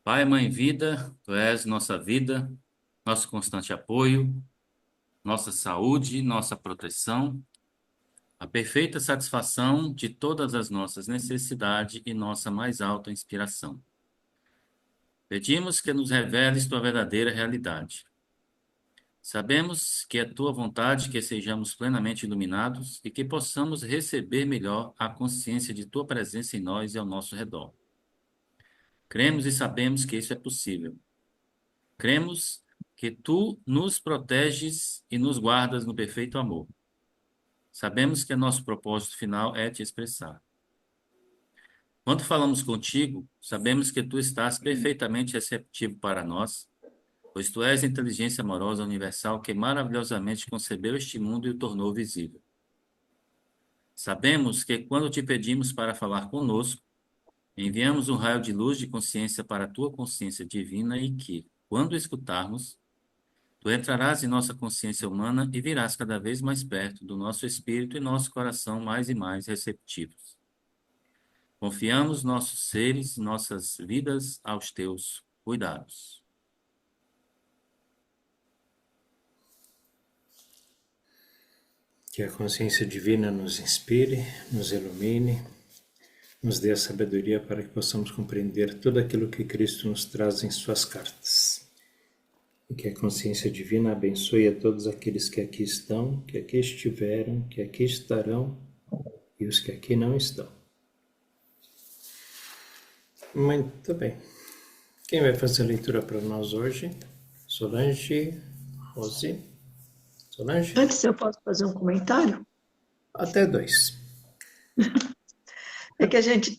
Pai, Mãe, Vida, Tu és nossa vida, nosso constante apoio, nossa saúde, nossa proteção, a perfeita satisfação de todas as nossas necessidades e nossa mais alta inspiração. Pedimos que nos reveles Tua verdadeira realidade. Sabemos que é Tua vontade que sejamos plenamente iluminados e que possamos receber melhor a consciência de Tua presença em nós e ao nosso redor. Cremos e sabemos que isso é possível. Cremos que tu nos proteges e nos guardas no perfeito amor. Sabemos que nosso propósito final é te expressar. Quando falamos contigo, sabemos que tu estás perfeitamente receptivo para nós, pois tu és a inteligência amorosa universal que maravilhosamente concebeu este mundo e o tornou visível. Sabemos que quando te pedimos para falar conosco, enviamos um raio de luz de consciência para a tua consciência divina e que, quando escutarmos, tu entrarás em nossa consciência humana e virás cada vez mais perto do nosso espírito e nosso coração mais e mais receptivos. Confiamos nossos seres, nossas vidas aos teus cuidados. Que a consciência divina nos inspire, nos ilumine, nos dê a sabedoria para que possamos compreender tudo aquilo que Cristo nos traz em suas cartas. E que a consciência divina abençoe a todos aqueles que aqui estão, que aqui estiveram, que aqui estarão e os que aqui não estão. Muito bem. Quem vai fazer a leitura para nós hoje? Solange, Rose. Solange? Antes, eu posso fazer um comentário? Até 2. É que a gente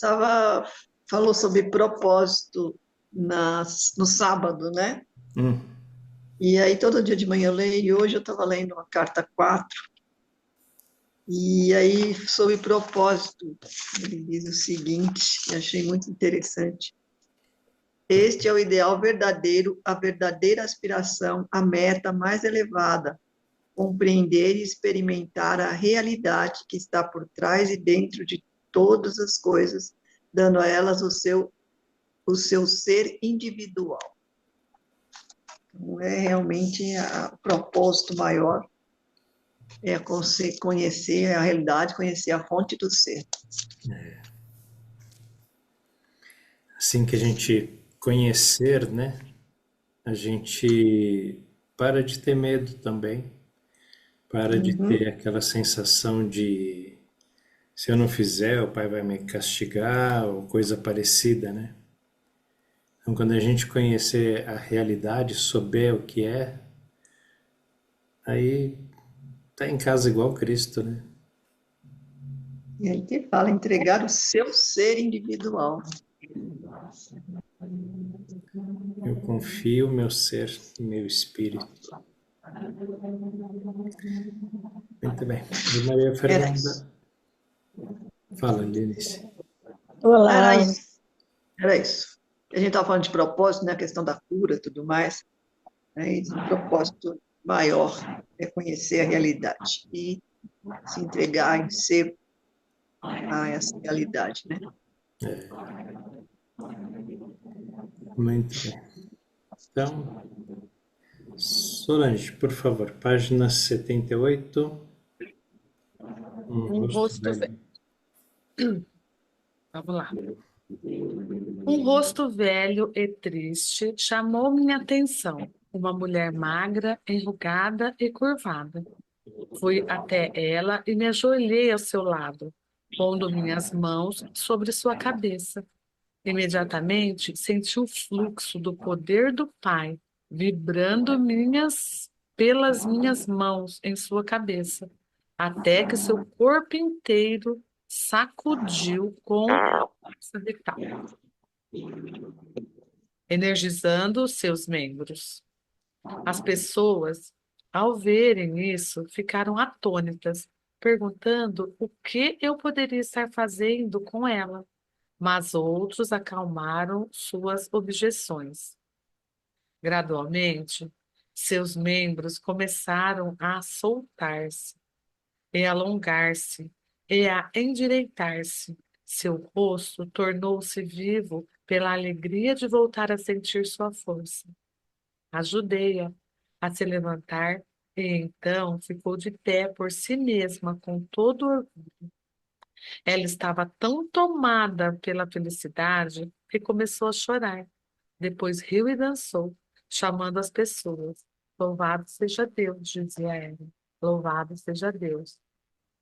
falou sobre propósito no sábado, né? E aí, todo dia de manhã eu leio, e hoje eu estava lendo uma carta 4, e aí, sobre propósito, ele diz o seguinte, eu achei muito interessante. Este é o ideal verdadeiro, a verdadeira aspiração, a meta mais elevada, compreender e experimentar a realidade que está por trás e dentro de todas as coisas, dando a elas o seu ser individual. Então, é realmente o propósito maior, é conhecer a realidade, conhecer a fonte do ser. Assim que a gente conhecer, né, a gente para de ter medo também, para de ter aquela sensação de se eu não fizer, o pai vai me castigar, ou coisa parecida, né? Então, quando a gente conhecer a realidade, souber o que é, aí tá em casa igual Cristo, né? E aí que fala, entregar o seu ser individual. Eu confio meu ser, meu espírito. Muito bem. E Maria Fernanda. Fala, Lenice. Era Olá, isso. Era isso. A gente estava falando de propósito, né? A questão da cura e tudo mais. Né? Esse propósito maior é conhecer a realidade e se entregar em ser a essa realidade, né? Muito bem. Então, Solange, por favor, página 78. um Rosto rosto velho. velho. Vamos lá. Um rosto velho e triste chamou minha atenção. Uma mulher magra, enrugada e curvada. Fui até ela e me ajoelhei ao seu lado, pondo minhas mãos sobre sua cabeça. Imediatamente senti o fluxo do poder do Pai vibrando pelas minhas mãos em sua cabeça, até que seu corpo inteiro sacudiu com força vital, energizando os seus membros. As pessoas, ao verem isso, ficaram atônitas, perguntando o que eu poderia estar fazendo com ela, mas outros acalmaram suas objeções. Gradualmente, seus membros começaram a soltar-se e alongar-se e a endireitar-se. Seu rosto tornou-se vivo pela alegria de voltar a sentir sua força. Ajudei-a a se levantar e então ficou de pé por si mesma com todo orgulho. Ela estava tão tomada pela felicidade que começou a chorar. Depois riu e dançou, chamando as pessoas. Louvado seja Deus, dizia ela. Louvado seja Deus.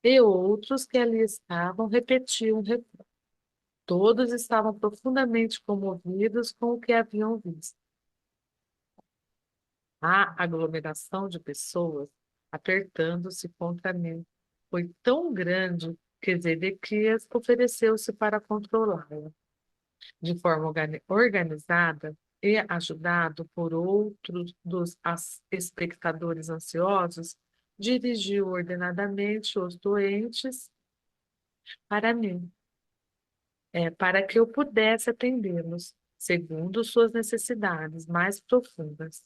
E outros que ali estavam repetiam o refrão. Todos estavam profundamente comovidos com o que haviam visto. A aglomeração de pessoas apertando-se contra mim foi tão grande que Zedequias ofereceu-se para controlá-la. De forma organizada e ajudado por outros dos espectadores ansiosos, dirigiu ordenadamente os doentes para mim, para que eu pudesse atendê-los, segundo suas necessidades mais profundas.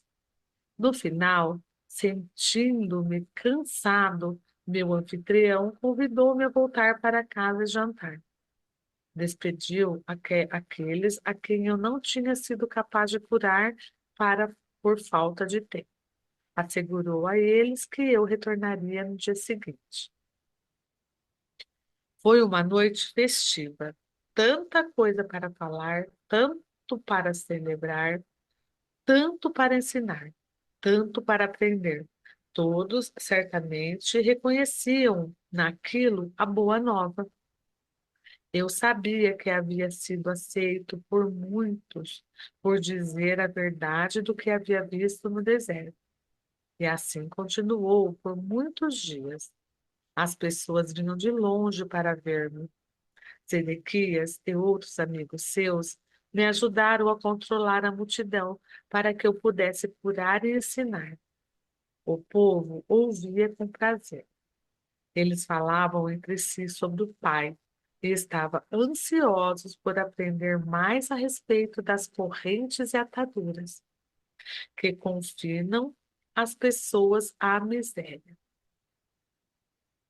No final, sentindo-me cansado, meu anfitrião convidou-me a voltar para casa e jantar. Despediu aqueles a quem eu não tinha sido capaz de curar por falta de tempo. Assegurou a eles que eu retornaria no dia seguinte. Foi uma noite festiva. Tanta coisa para falar, tanto para celebrar, tanto para ensinar, tanto para aprender. Todos certamente reconheciam naquilo a boa nova. Eu sabia que havia sido aceito por muitos por dizer a verdade do que havia visto no deserto. E assim continuou por muitos dias. As pessoas vinham de longe para ver-me. Zedequias e outros amigos seus me ajudaram a controlar a multidão para que eu pudesse curar e ensinar. O povo ouvia com prazer. Eles falavam entre si sobre o Pai e estavam ansiosos por aprender mais a respeito das correntes e ataduras que confinam as pessoas à miséria.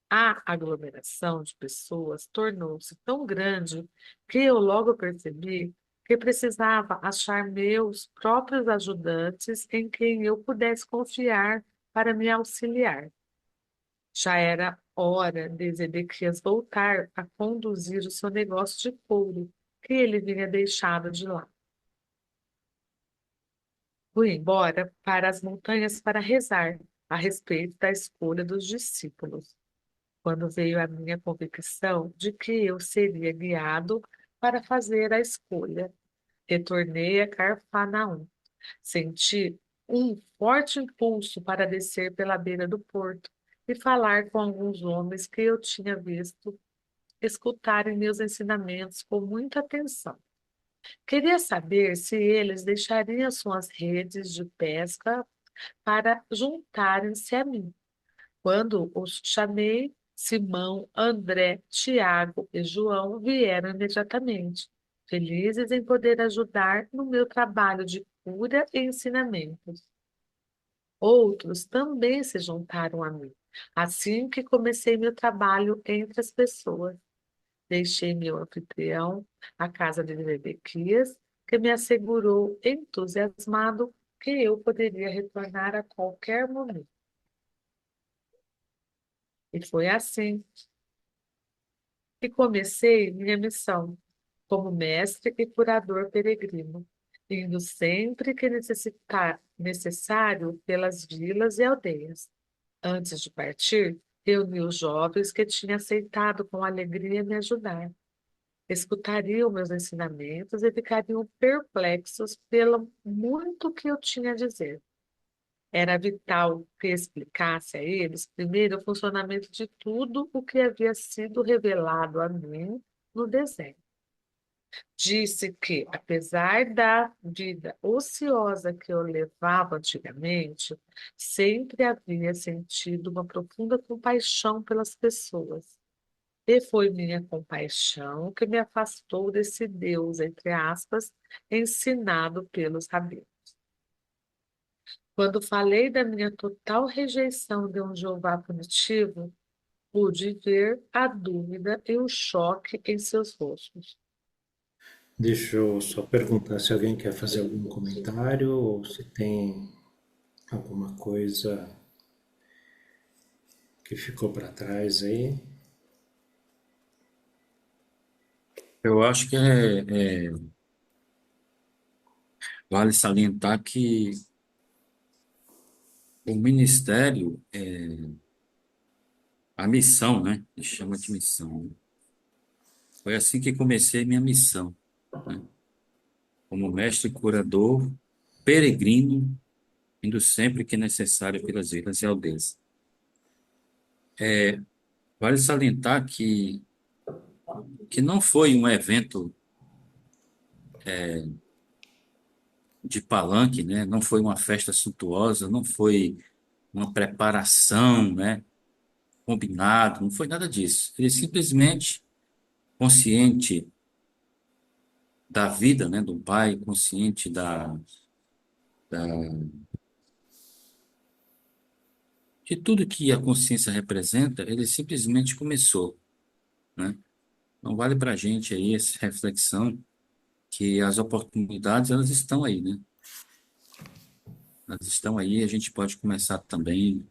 A aglomeração de pessoas tornou-se tão grande que eu logo percebi que precisava achar meus próprios ajudantes em quem eu pudesse confiar para me auxiliar. Já era hora de Zedequias voltar a conduzir o seu negócio de couro, que ele vinha deixado de lá. Fui embora para as montanhas para rezar a respeito da escolha dos discípulos, quando veio a minha convicção de que eu seria guiado para fazer a escolha. Retornei a Carfanaum. Senti um forte impulso para descer pela beira do porto e falar com alguns homens que eu tinha visto escutarem meus ensinamentos com muita atenção. Queria saber se eles deixariam suas redes de pesca para juntarem-se a mim. Quando os chamei, Simão, André, Tiago e João vieram imediatamente, felizes em poder ajudar no meu trabalho de cura e ensinamentos. Outros também se juntaram a mim, assim que comecei meu trabalho entre as pessoas. Deixei meu anfitrião, a casa de Zedequias, que me assegurou, entusiasmado, que eu poderia retornar a qualquer momento. E foi assim que comecei minha missão, como mestre e curador peregrino, indo sempre que necessário pelas vilas e aldeias. Antes de partir, reuni os jovens que tinham aceitado com alegria me ajudar. Escutariam meus ensinamentos e ficariam perplexos pelo muito que eu tinha a dizer. Era vital que explicasse a eles primeiro o funcionamento de tudo o que havia sido revelado a mim no deserto. Disse que, apesar da vida ociosa que eu levava antigamente, sempre havia sentido uma profunda compaixão pelas pessoas. E foi minha compaixão que me afastou desse Deus, entre aspas, ensinado pelos rabinos. Quando falei da minha total rejeição de um Jeová punitivo, pude ver a dúvida e o choque em seus rostos. Deixa eu só perguntar se alguém quer fazer algum comentário ou se tem alguma coisa que ficou para trás aí. Eu acho que vale salientar que o ministério, a missão, né? A gente chama de missão, né? Foi assim que comecei minha missão, né? Como mestre curador, peregrino, indo sempre que necessário pelas vilas e aldeias. Vale salientar que não foi um evento de palanque, né? Não foi uma festa suntuosa, não foi uma preparação, né? Combinado, não foi nada disso. Ele simplesmente consciente da vida, né, do pai, consciente da- de tudo que a consciência representa, ele simplesmente começou, né? Não vale para a gente aí essa reflexão que as oportunidades, elas estão aí, né? Elas estão aí, a gente pode começar também,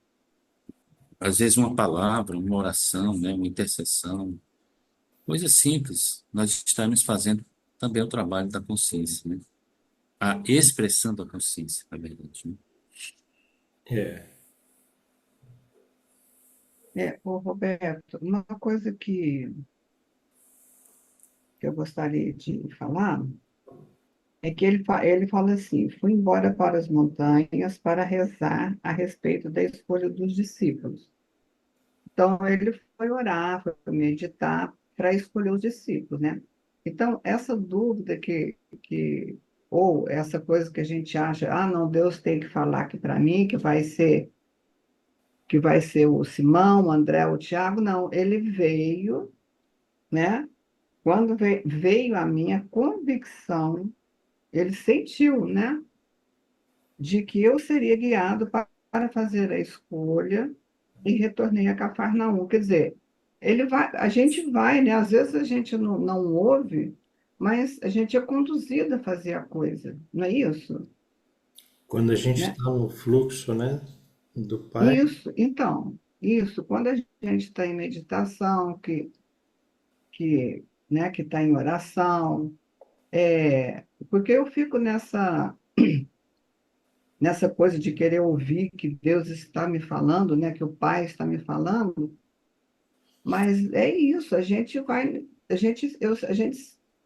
às vezes uma palavra, uma oração, né, uma intercessão, coisa simples. Nós estamos fazendo também o trabalho da consciência, né? A expressão da consciência, na verdade, né? É, Ô Roberto, uma coisa que eu gostaria de falar é que ele fala assim: fui embora para as montanhas para rezar a respeito da escolha dos discípulos. Então, ele foi orar, foi meditar para escolher os discípulos, né? Então, essa dúvida ou essa coisa que a gente acha, ah, não, Deus tem que falar aqui para mim, que vai ser o Simão, o André, o Tiago, não, ele veio, né? Quando veio a minha convicção, ele sentiu, né, de que eu seria guiado para fazer a escolha e retornei a Cafarnaum. Quer dizer, a gente vai, né? Às vezes a gente não ouve, mas a gente é conduzido a fazer a coisa, não é isso? quando a gente Né? está no fluxo, né, do Pai, Isso, então, isso, quando a gente está em meditação, né, que está em oração, porque eu fico nessa coisa de querer ouvir que Deus está me falando, né, que o Pai está me falando, mas é isso, a gente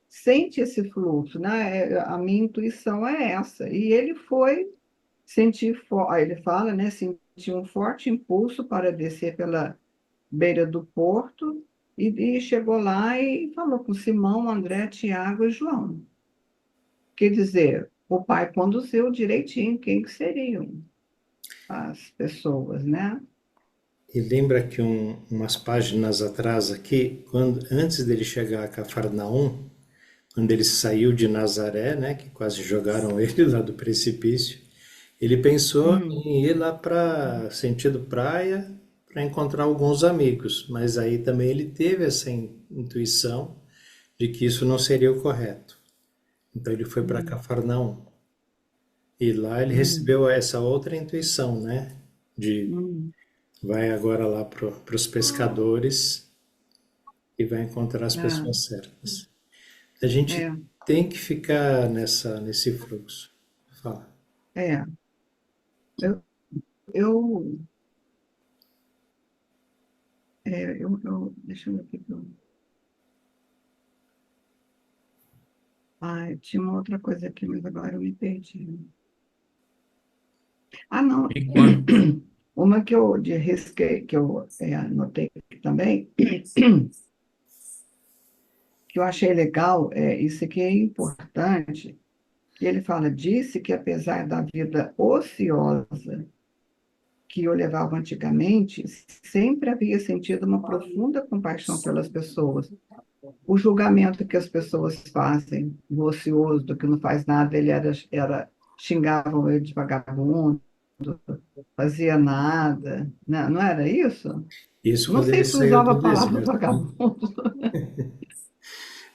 sente esse fluxo, né? A minha intuição é essa. E ele foi ele fala, né, sentir um forte impulso para descer pela beira do porto e chegou lá e falou com Simão, André, Tiago e João. Quer dizer, o pai conduziu direitinho quem que seriam as pessoas, né? e lembra que umas páginas atrás aqui, antes dele chegar a Cafarnaum, quando ele saiu de Nazaré, né, que quase jogaram ele lá do precipício, ele pensou Hum, em ir lá para sentido praia para encontrar alguns amigos, mas aí também ele teve essa intuição de que isso não seria o correto. Então ele foi para hum, Cafarnaum e lá ele hum, recebeu essa outra intuição, né, de hum. vai agora lá para os pescadores e vai encontrar as Ah, pessoas certas. A gente é, tem que ficar nesse fluxo. Fala. é. Eu, eu, deixa eu ver aqui. Tinha uma outra coisa aqui, mas agora eu me perdi. Ah, não. E quando, Uma que eu risquei, que eu anotei aqui também, que eu achei legal, isso aqui é importante. Ele fala, disse que apesar da vida ociosa que eu levava antigamente, sempre havia sentido uma profunda compaixão pelas pessoas. O julgamento que as pessoas fazem do ocioso, do que não faz nada, xingavam ele de vagabundo, fazia nada, né? Não era isso? Isso Não quando sei ele se saiu usava do a palavra deserto, né? vagabundo.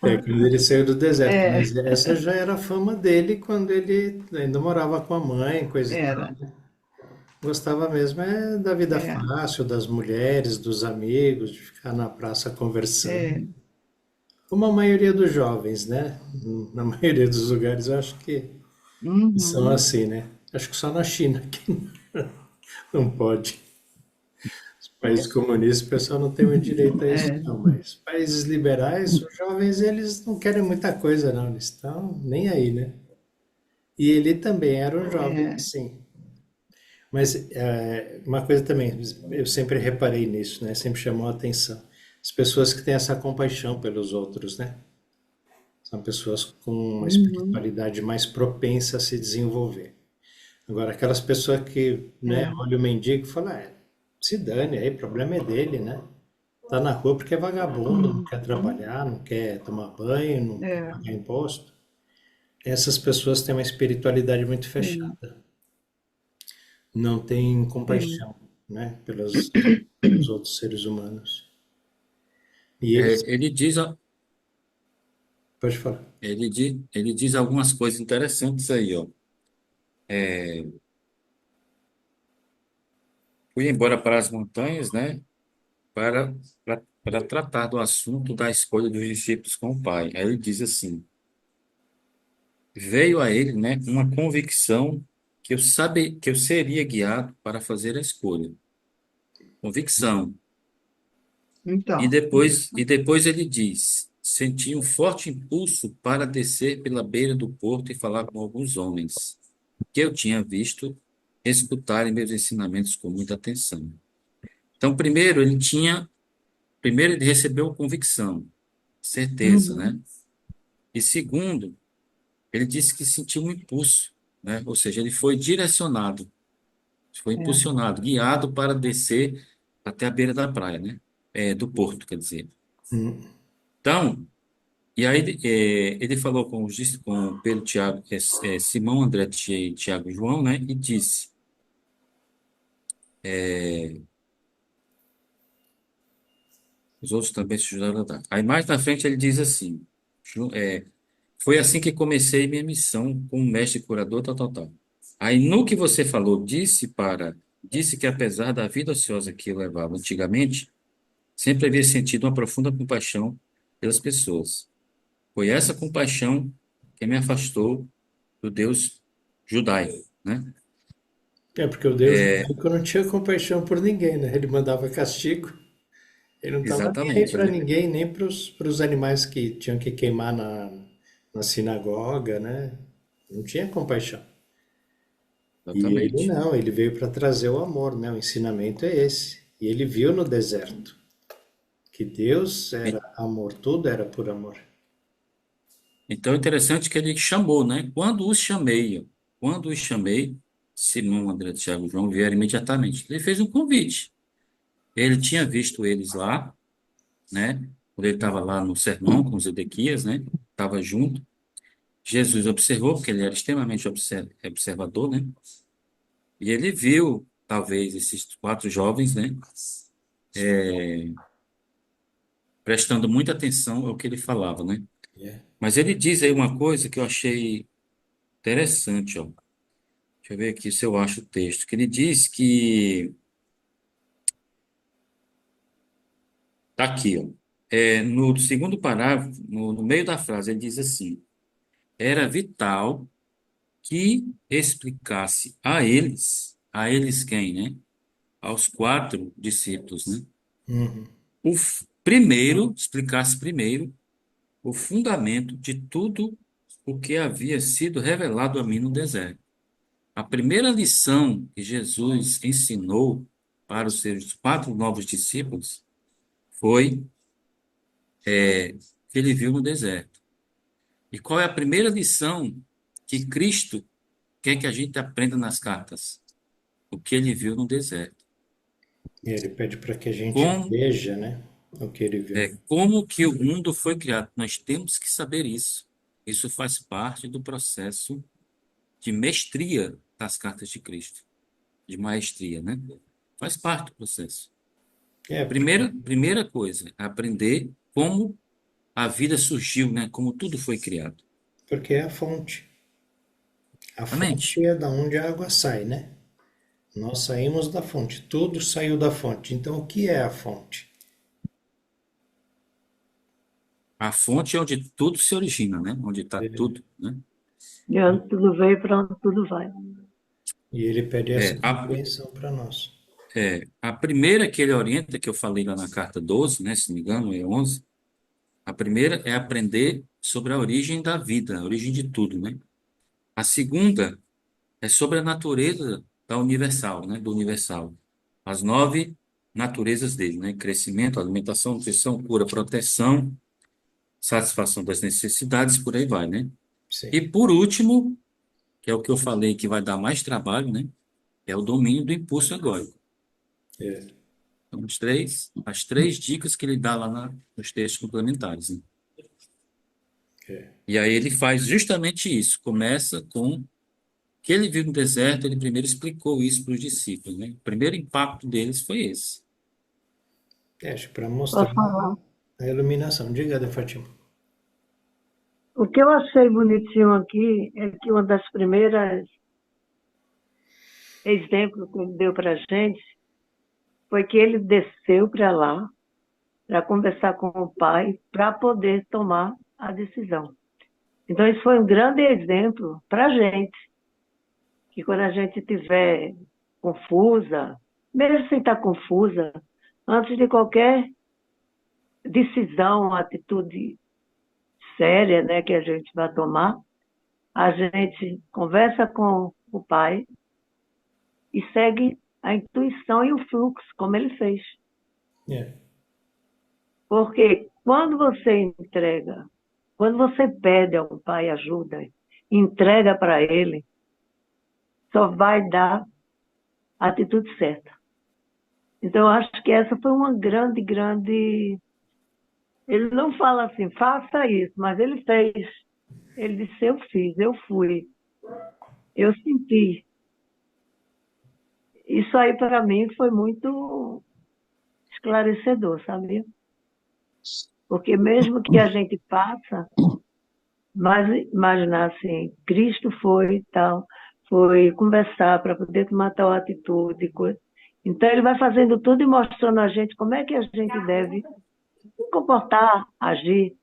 É, quando ele saiu do deserto, É, mas essa já era a fama dele quando ele ainda morava com a mãe, coisa e tal. era. Gostava mesmo é da vida É, fácil, das mulheres, dos amigos, de ficar na praça conversando. é. Como a maioria dos jovens, né? Na maioria dos lugares eu acho que são Uhum, assim, né? Acho que só na China que não pode. Os países comunistas, o pessoal não tem muito direito a isso, é, não. Mas países liberais, os jovens, eles não querem muita coisa, não. Eles estão nem aí, né? E ele também era um jovem é. assim. Mas uma coisa também, eu sempre reparei nisso, né? Sempre chamou a atenção. As pessoas que têm essa compaixão pelos outros, né? São pessoas com uma Uhum, espiritualidade mais propensa a se desenvolver. Agora, aquelas pessoas que, né, é, olham o mendigo e falam, se dane, aí o problema é dele, né? Tá na rua porque é vagabundo, não quer uhum, trabalhar, não quer tomar banho, não quer é, pagar imposto. Essas pessoas têm uma espiritualidade muito sim, fechada, não têm sim. compaixão, né, pelos outros seres humanos. E eles, Ele diz, pode falar. ele diz algumas coisas interessantes aí, ó. Fui embora para as montanhas, né, para tratar do assunto da escolha dos discípulos com o Pai. Aí ele diz assim: veio a ele, né, uma convicção que eu seria guiado para fazer a escolha. Convicção. Então, E depois ele diz: senti um forte impulso para descer pela beira do porto e falar com alguns homens que eu tinha visto escutarem meus ensinamentos com muita atenção. Então, primeiro ele recebeu convicção, certeza, né? uhum, E segundo, ele disse que sentiu um impulso, né? Ou seja, ele foi direcionado, foi é, impulsionado, guiado para descer até a beira da praia, né? Do porto, quer dizer. Hum. Então, e aí ele falou com Pedro, Tiago, Simão, André, Tiago e João, né? E disse, os outros também se ajudaram a dar. Aí mais na frente ele diz assim, foi assim que comecei minha missão como mestre curador, tal, tal, tal. Aí no que você falou, disse que apesar da vida ociosa que eu levava antigamente, sempre havia sentido uma profunda compaixão pelas pessoas. Foi essa compaixão que me afastou do Deus judaico, né? É porque o Deus judaico não tinha compaixão por ninguém, né? Ele mandava castigo. Ele não estava nem aí Exatamente, para né? ninguém, nem para os animais que tinham que queimar na sinagoga, né? Não tinha compaixão. E ele Exatamente. não, ele veio para trazer o amor, né? O ensinamento é esse. E ele viu no deserto que Deus era E- amor, tudo era por amor. Então, é interessante que ele chamou, né? Quando os chamei, Simão, André, Tiago e João vieram imediatamente. Ele fez um convite. Ele tinha visto eles lá, né? Quando ele estava lá no sermão com os Edequias, né? Estava junto. Jesus observou, porque ele era extremamente observador, né? E ele viu, talvez, esses quatro jovens, né? Prestando muita atenção ao que ele falava, né? Yeah. Mas ele diz aí uma coisa que eu achei interessante, ó. Deixa eu ver aqui se eu acho o texto. Que ele diz que. Tá aqui, ó. No segundo parágrafo, no meio da frase, ele diz assim: era vital que explicasse a eles quem, né? Aos quatro discípulos, né? Uhum. Explicasse primeiro o fundamento de tudo o que havia sido revelado a mim no deserto. A primeira lição que Jesus ensinou para os seus quatro novos discípulos foi que ele viu no deserto. E qual é a primeira lição que Cristo quer que a gente aprenda nas cartas? O que ele viu no deserto. E ele pede para que a gente Como, veja, né? O que ele viu. como que o mundo foi criado? Nós temos que saber isso. Isso faz parte do processo de mestria das cartas de Cristo, de maestria, né? Faz parte do processo. É, porque Primeira coisa, aprender como a vida surgiu, né? Como tudo foi criado. Porque é a fonte. A Exatamente. fonte é da onde a água sai, né? Nós saímos da fonte, tudo saiu da fonte. Então, o que é a fonte? A fonte é onde tudo se origina, né? Onde está tudo, né? De onde tudo veio, para onde tudo vai. E ele pede essa É, a, compreensão para nós. a primeira que ele orienta, que eu falei lá na carta 12, né? Se não me engano, é 11. A primeira é aprender sobre a origem da vida, a origem de tudo, né? A segunda é sobre a natureza da universal, né? Do universal. As 9 naturezas dele, né? Crescimento, alimentação, nutrição, cura, proteção, satisfação das necessidades, por aí vai, né? Sim. E por último, que é o que eu falei que vai dar mais trabalho, né? É o domínio do impulso egóico. É, Então, as três dicas que ele dá lá nos textos complementares, né? é. E aí ele faz justamente isso. Começa com que ele vive no deserto, ele primeiro explicou isso para os discípulos, né? O primeiro impacto deles foi esse. É, acho para mostrar Posso falar? a iluminação. Diga, de Fátima. O que eu achei bonitinho aqui é que uma das primeiras exemplos que ele deu para a gente foi que ele desceu para lá para conversar com o pai para poder tomar a decisão. Então, isso foi um grande exemplo para a gente, que quando a gente estiver confusa, mesmo sem estar confusa, antes de qualquer decisão, atitude séria, né, que a gente vai tomar, a gente conversa com o pai e segue a intuição e o fluxo, como ele fez. É, Porque quando você pede ao pai ajuda, entrega para ele, só vai dar a atitude certa. Então, eu acho que essa foi uma grande, grande. Ele não fala assim, faça isso, mas ele fez. Ele disse, eu fiz, eu fui, eu senti. Isso aí, para mim, foi muito esclarecedor, sabia? Porque mesmo que a gente passa, mas imaginar assim, Cristo foi tal, foi conversar para poder tomar tal atitude, coisa. Então ele vai fazendo tudo e mostrando a gente como é que a gente deve se comportar, agir.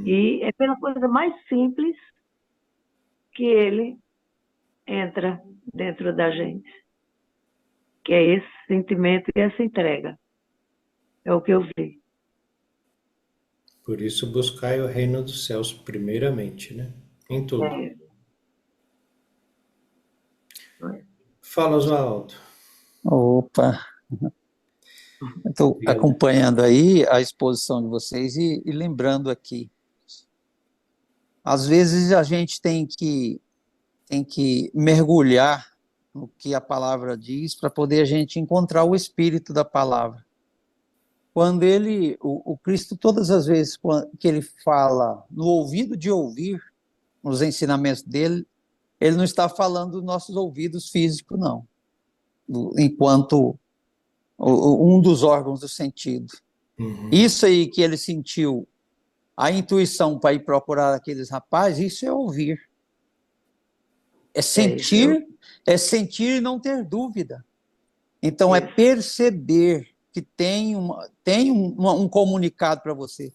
E é pela coisa mais simples que ele entra dentro da gente, que é esse sentimento e essa entrega. É o que eu vi. por isso buscai o reino dos céus primeiramente, né? Em tudo. É. Fala, Oswaldo. Opa, estou acompanhando aí a exposição de vocês e lembrando aqui. Às vezes a gente tem que mergulhar no que a palavra diz para poder a gente encontrar o espírito da palavra. Quando o Cristo, todas as vezes que ele fala no ouvido de ouvir, nos ensinamentos dele, ele não está falando dos nossos ouvidos físicos, não. Enquanto um dos órgãos do sentido. Isso aí que ele sentiu, a intuição para ir procurar aqueles rapazes, isso é ouvir. É sentir e não ter dúvida. Então, é perceber que tem um comunicado para você.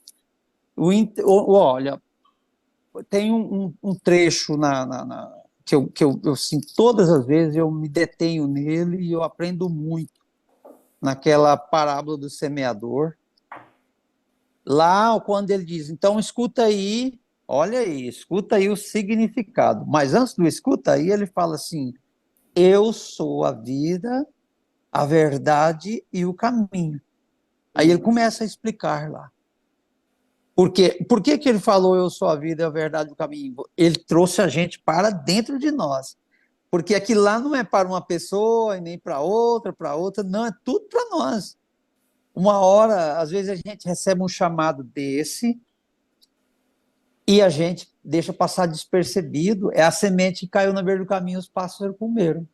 Olha, tem um trecho que eu sinto, todas as vezes eu me detenho nele e eu aprendo muito. Naquela parábola do semeador, lá quando ele diz, então escuta aí, olha aí, escuta aí o significado, mas antes do escuta aí, ele fala assim, eu sou a vida, a verdade e o caminho. Aí ele começa a explicar lá. Por que ele falou eu sou a vida, a verdade e o caminho? Ele trouxe a gente para dentro de nós. Porque aquilo lá não é para uma pessoa e nem para outra, não, é tudo para nós. Uma hora, às vezes, a gente recebe um chamado desse e a gente deixa passar despercebido. É a semente que caiu na beira do caminho, os pássaros comeram.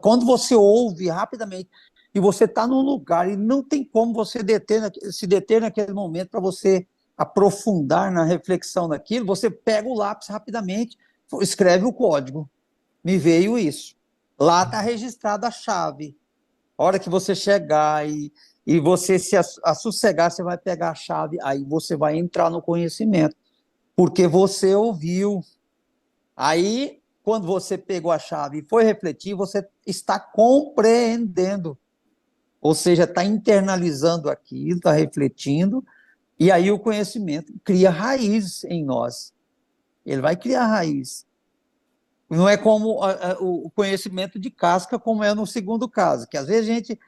Quando você ouve rapidamente, e você está num lugar e não tem como você se deter naquele momento para você aprofundar na reflexão daquilo, você pega o lápis rapidamente, escreve o código. Me veio isso. Lá está registrada a chave. A hora que você chegar e você se sossegar, você vai pegar a chave, aí você vai entrar no conhecimento, porque você ouviu. Aí, quando você pegou a chave e foi refletir, você está compreendendo, ou seja, está internalizando aquilo, está refletindo, e aí o conhecimento cria raiz em nós. Ele vai criar raiz. Não é como o conhecimento de casca, como é no segundo caso, que às vezes a gente,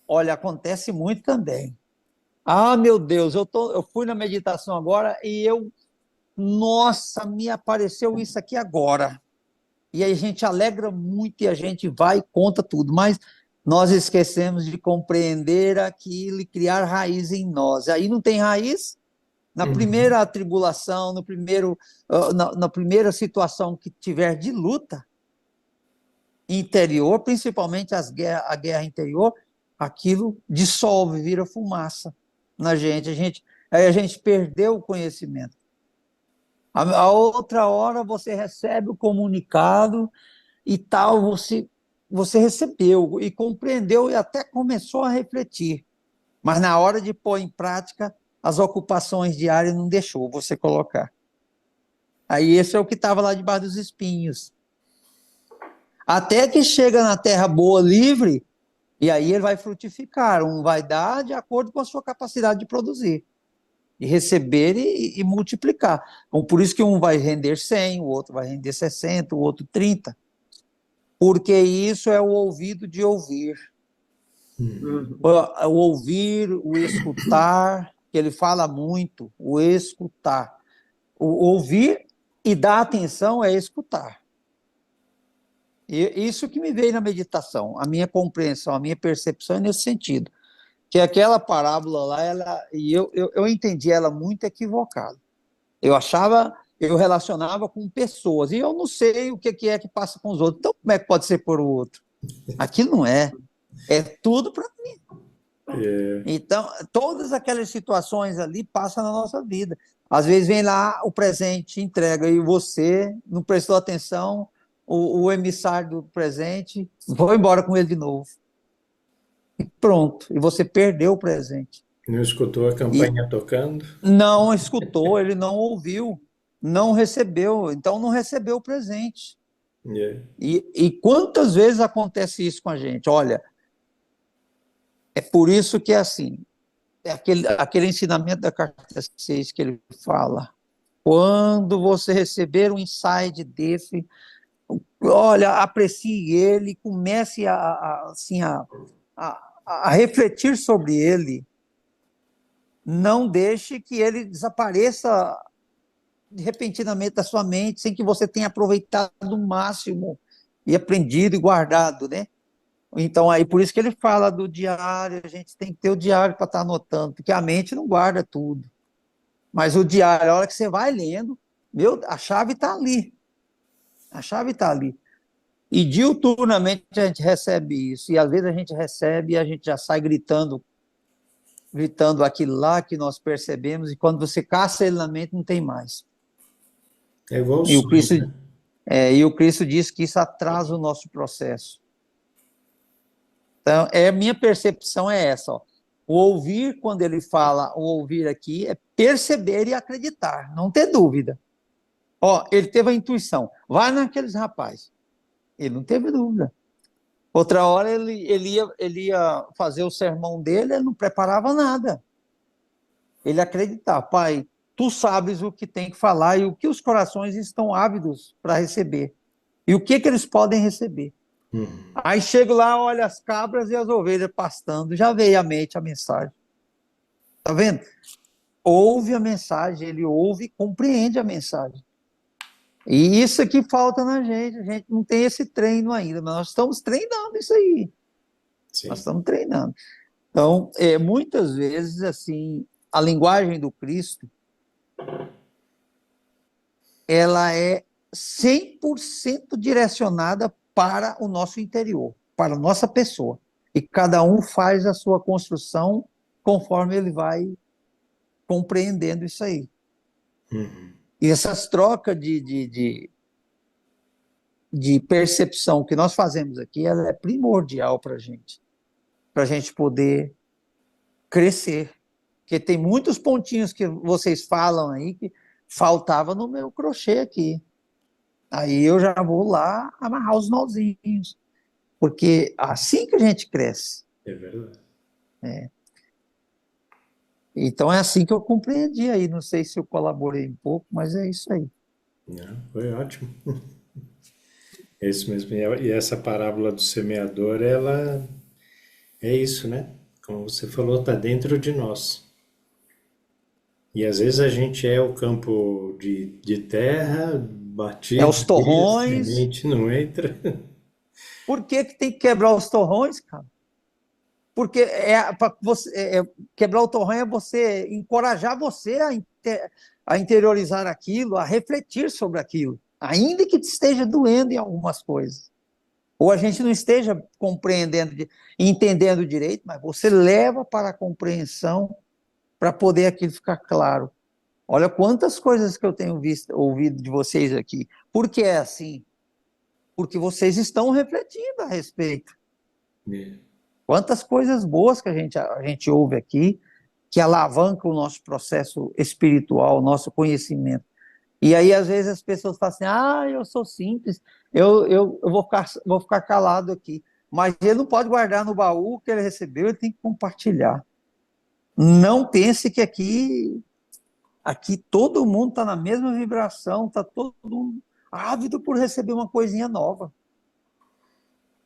olha, acontece muito também. Ah, meu Deus, eu fui na meditação agora e nossa, me apareceu isso aqui agora. E aí a gente alegra muito e a gente vai e conta tudo, mas nós esquecemos de compreender aquilo e criar raiz em nós. Aí não tem raiz, na primeira tribulação, na primeira situação que tiver de luta interior, principalmente a guerra interior, aquilo dissolve, vira fumaça na gente. Aí a gente perdeu o conhecimento. A outra hora você recebe o comunicado e tal, você recebeu e compreendeu e até começou a refletir. Mas na hora de pôr em prática, as ocupações diárias não deixou você colocar. Aí esse é o que estava lá debaixo dos espinhos. Até que chega na terra boa, livre, e aí ele vai frutificar. Um vai dar de acordo com a sua capacidade de produzir, de receber e multiplicar. Então, por isso que um vai render 100, o outro vai render 60, o outro 30. Porque isso é o ouvido de ouvir. O ouvir, o escutar, que ele fala muito, o escutar. O ouvir e dar atenção é escutar. E isso que me veio na meditação, a minha compreensão, a minha percepção é nesse sentido. Que aquela parábola lá, eu entendi ela muito equivocada. Eu relacionava com pessoas, e eu não sei o que é que passa com os outros. Então, como é que pode ser por o outro? Aquilo não é. É tudo para mim. Então, todas aquelas situações ali passam na nossa vida. Às vezes vem lá o presente, entrega, e você não prestou atenção, o emissário do presente, vou embora com ele de novo. E pronto, e você perdeu o presente. Não escutou a campainha tocando? Não escutou, ele não ouviu, não recebeu, então não recebeu o presente. E quantas vezes acontece isso com a gente? Olha, é por isso que é assim, é aquele ensinamento da carta 6 que ele fala, quando você receber um insight desse, olha, aprecie ele, comece a refletir sobre ele, não deixe que ele desapareça repentinamente da sua mente, sem que você tenha aproveitado o máximo e aprendido e guardado, né? Então, aí, por isso que ele fala do diário, a gente tem que ter o diário para estar anotando, porque a mente não guarda tudo. Mas o diário, a hora que você vai lendo, a chave está ali. A chave está ali. E diuturnamente a gente recebe isso, e às vezes a gente recebe e a gente já sai gritando aquilo lá que nós percebemos, e quando você caça ele na mente, não tem mais. É igual E o Cristo, né? e o Cristo diz que isso atrasa o nosso processo. Então, a minha percepção é essa. Ó. O ouvir, quando ele fala, o ouvir aqui, é perceber e acreditar, não ter dúvida. Ó, ele teve a intuição, vai naqueles rapazes. Ele não teve dúvida. Outra hora ele ia fazer o sermão dele, ele não preparava nada. Ele acreditava, pai, tu sabes o que tem que falar e o que os corações estão ávidos para receber. E o que eles podem receber. Aí chego lá, olha as cabras e as ovelhas pastando, já veio à mente a mensagem. Tá vendo? Ouve a mensagem, ele ouve e compreende a mensagem. E isso aqui falta na gente, a gente não tem esse treino ainda, mas nós estamos treinando isso aí. Sim. Nós estamos treinando. Então, muitas vezes, assim, a linguagem do Cristo, ela é 100% direcionada para o nosso interior, para a nossa pessoa. e cada um faz a sua construção conforme ele vai compreendendo isso aí. Uhum. E essas trocas de percepção que nós fazemos aqui, ela é primordial para a gente poder crescer. Porque tem muitos pontinhos que vocês falam aí que faltava no meu crochê aqui. Aí eu já vou lá amarrar os nozinhos. Porque assim que a gente cresce. É verdade. Então é assim que eu compreendi aí. Não sei se eu colaborei um pouco, mas é isso aí. Não, foi ótimo. É isso mesmo. E essa parábola do semeador, ela é isso, né? Como você falou, está dentro de nós. E às vezes a gente é o campo de terra, batido, É os e a torrões. semente não entra. Por que que tem que quebrar os torrões, cara? Porque quebrar o torrão é você encorajar você a interiorizar aquilo, a refletir sobre aquilo, ainda que te esteja doendo em algumas coisas. Ou a gente não esteja compreendendo, entendendo direito, mas você leva para a compreensão para poder aquilo ficar claro. Olha quantas coisas que eu tenho ouvido de vocês aqui. Por que é assim? Porque vocês estão refletindo a respeito. É. Quantas coisas boas que a gente ouve aqui, que alavancam o nosso processo espiritual, o nosso conhecimento. E aí, às vezes, as pessoas falam assim, eu sou simples, eu vou ficar calado aqui. Mas ele não pode guardar no baú que ele recebeu, ele tem que compartilhar. Não pense que aqui todo mundo está na mesma vibração, está todo mundo ávido por receber uma coisinha nova.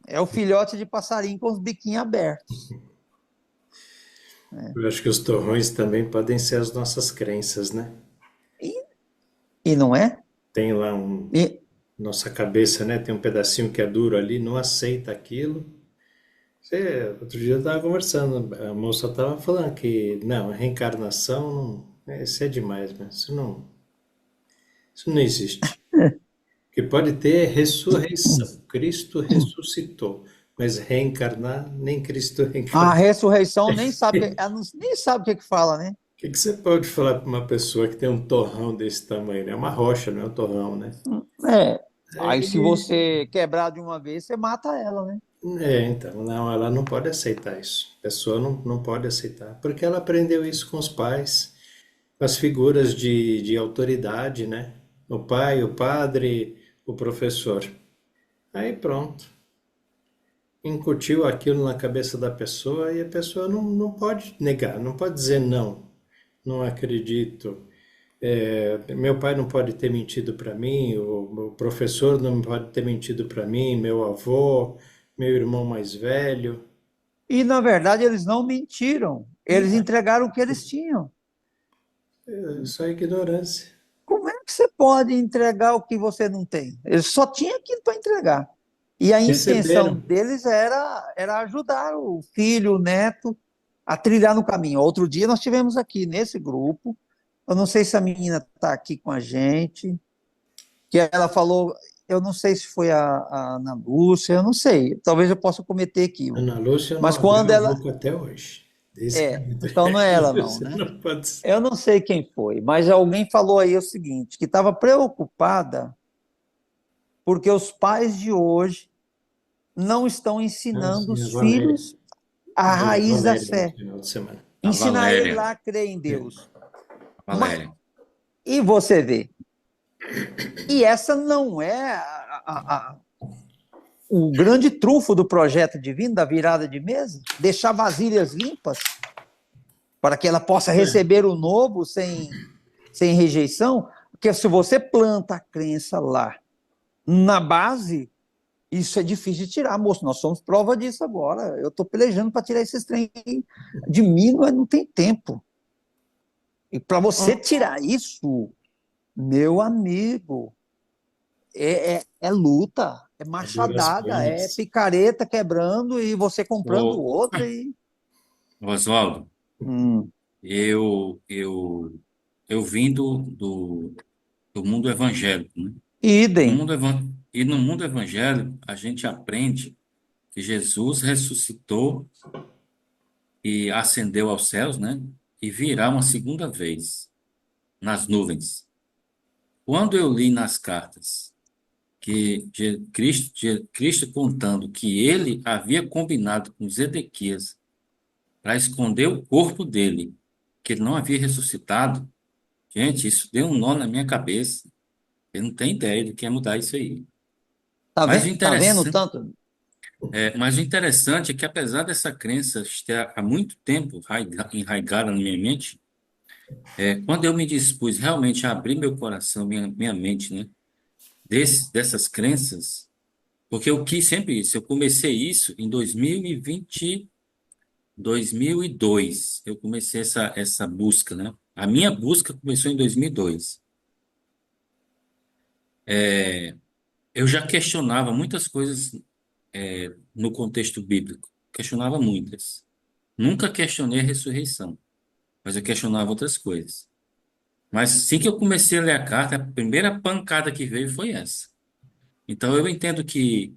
É o filhote de passarinho com os biquinhos abertos. Eu acho que os torrões também podem ser as nossas crenças, né? E não é? Tem lá E, nossa cabeça, né? Tem um pedacinho que é duro ali, não aceita aquilo. Outro dia eu estava conversando, a moça estava falando que, não, a reencarnação, isso é demais, mas isso não existe. O que pode ter é ressurreição. Cristo ressuscitou, mas reencarnar, nem Cristo a reencarnou. ressurreição nem sabe, ela nem sabe o que fala, né? O que você pode falar para uma pessoa que tem um torrão desse tamanho, né? É uma rocha, não é um torrão, né? Aí se você quebrar de uma vez, você mata ela, né? Então, não, ela não pode aceitar isso. A pessoa não pode aceitar, porque ela aprendeu isso com os pais, com as figuras de autoridade, né? O pai, o padre, o professor. Aí pronto. Incutiu aquilo na cabeça da pessoa e a pessoa não pode negar, não pode dizer não, não acredito. Meu pai não pode ter mentido para mim, o meu professor não pode ter mentido para mim, meu avô, meu irmão mais velho. E, na verdade, eles não mentiram. Eles entregaram o que eles tinham. É só ignorância. Como é que você pode entregar o que você não tem? Eles só tinham aquilo para entregar. E a intenção Receberam. deles era ajudar o filho, o neto, a trilhar no caminho. Outro dia nós tivemos aqui nesse grupo, eu não sei se a menina está aqui com a gente, que ela falou, eu não sei se foi a Ana Lúcia, eu não sei, talvez eu possa cometer equívoco. Ana Lúcia não Mas abriu quando a ela. boca até hoje. Desde que Então não é ela, não, Lúcia né? não pode ser. Eu não sei quem foi, mas alguém falou aí o seguinte, que estava preocupada porque os pais de hoje não estão Ah, ensinando sim, a os Valéria. filhos a raiz da Valéria no fé, final de semana. A ensinar ele Valéria. lá a crer em Deus. A Valéria. E você vê, e essa não é o grande trunfo do projeto divino, da virada de mesa? Deixar vasilhas limpas para que ela possa receber o novo sem rejeição? Porque se você planta a crença lá, na base, isso é difícil de tirar, moço. Nós somos prova disso agora. Eu estou pelejando para tirar esses trem de mim, não tem tempo. E para você tirar isso, meu amigo, é luta, é duras machadada, é penas. picareta quebrando e você comprando Ô, outra. E... Oswaldo, Hum, eu vim do mundo evangélico, né? idem. E no mundo evangélico, a gente aprende que Jesus ressuscitou e ascendeu aos céus, né? E virá uma segunda vez nas nuvens. Quando eu li nas cartas que Cristo contando que ele havia combinado com Zedequias para esconder o corpo dele, que ele não havia ressuscitado, gente, isso deu um nó na minha cabeça. Eu não tenho ideia do que é mudar isso aí. Mas o Tá vendo interessante, tanto? mas o interessante é que, apesar dessa crença estar há muito tempo enraigada na minha mente, quando eu me dispus realmente a abrir meu coração, minha mente, né, dessas crenças, porque eu quis sempre isso. Eu comecei isso em 2002. Eu comecei essa busca, né? A minha busca começou em 2002. Eu já questionava muitas coisas, no contexto bíblico. Questionava muitas. Nunca questionei a ressurreição, mas eu questionava outras coisas. Mas assim que eu comecei a ler a carta, a primeira pancada que veio foi essa. Então eu entendo que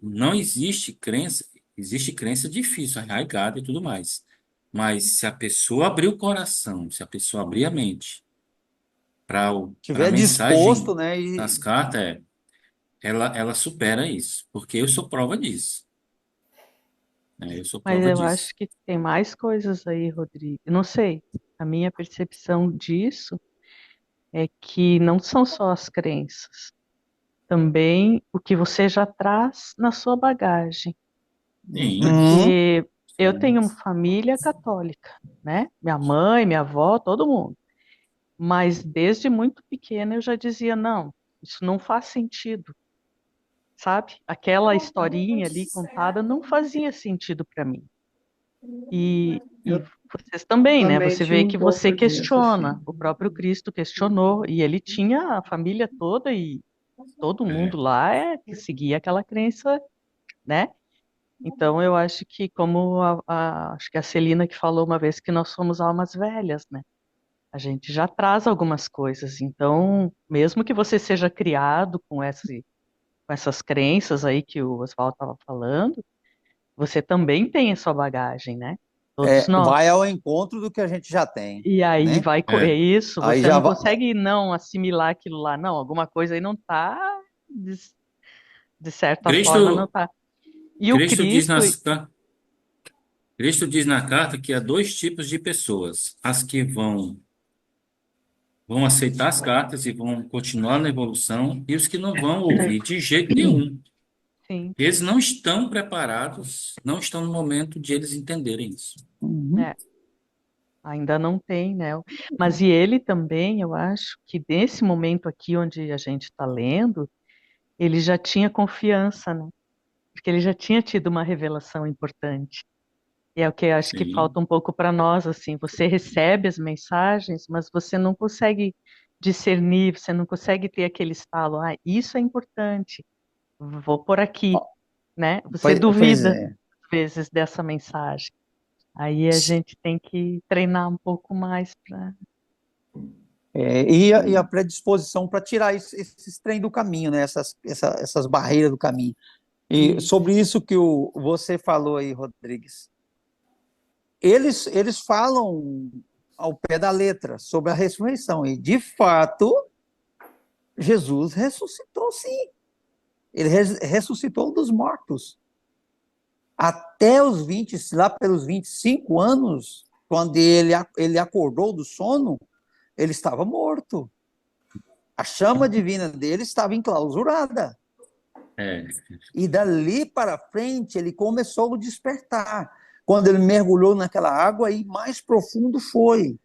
não existe crença difícil, arraigada e tudo mais. Mas se a pessoa abrir o coração, se a pessoa abrir a mente para a Tiver disposto, mensagem né? das cartas, ela supera isso, porque eu sou prova disso, né? Eu sou Mas prova eu acho disso. que tem mais coisas aí, Rodrigo. Eu não sei. A minha percepção disso é que não são só as crenças, também o que você já traz na sua bagagem. Sim, Uhum. Porque eu sim. tenho uma família católica, né? Minha mãe, minha avó, todo mundo. Mas desde muito pequena eu já dizia, não, isso não faz sentido, sabe? Aquela historinha ali contada não fazia sentido para mim. E Eu vocês também, né? também Você tinha vê um que você pouco disso, questiona. assim. O próprio Cristo questionou e ele tinha a família toda e todo mundo É. lá que seguia aquela crença, né? Então eu acho que como acho que a Celina que falou uma vez que nós somos almas velhas, né? A gente já traz algumas coisas. Então, mesmo que você seja criado com essas crenças aí que o Oswaldo estava falando, você também tem a sua bagagem, né? Todos Vai nós. ao encontro do que a gente já tem, E aí né? vai, é É. isso, Aí você já não vai. consegue não assimilar aquilo lá, não, alguma coisa aí não tá, de certa forma não Cristo, tá. E o Cristo diz Cristo, Cristo diz na carta que há dois tipos de pessoas: as que vão aceitar as cartas e vão continuar na evolução, e os que não vão ouvir de jeito nenhum. sim, Eles não estão preparados, não estão no momento de eles entenderem isso. Uhum. é, ainda não tem, né? Mas e ele também, eu acho que nesse momento aqui onde a gente está lendo, ele já tinha confiança, né? Porque ele já tinha tido uma revelação importante. E é o que eu acho que Sim, falta um pouco para nós, assim, você recebe as mensagens, mas você não consegue discernir, você não consegue ter aquele estalo, ah, isso é importante, vou por aqui, né? Você Pois duvida, é. às vezes, dessa mensagem. Aí a gente tem que treinar um pouco mais para. E a predisposição para tirar esses trem do caminho, né? Essas barreiras do caminho. E Isso. sobre isso que você falou aí, Rodrigues, eles falam ao pé da letra sobre a ressurreição. E, de fato, Jesus ressuscitou, sim. Ele ressuscitou dos mortos. Até os 20, lá pelos 25 anos, quando ele acordou do sono, ele estava morto. A chama divina dele estava enclausurada. é, E dali para frente ele começou a despertar. Quando ele mergulhou naquela água, aí mais profundo foi.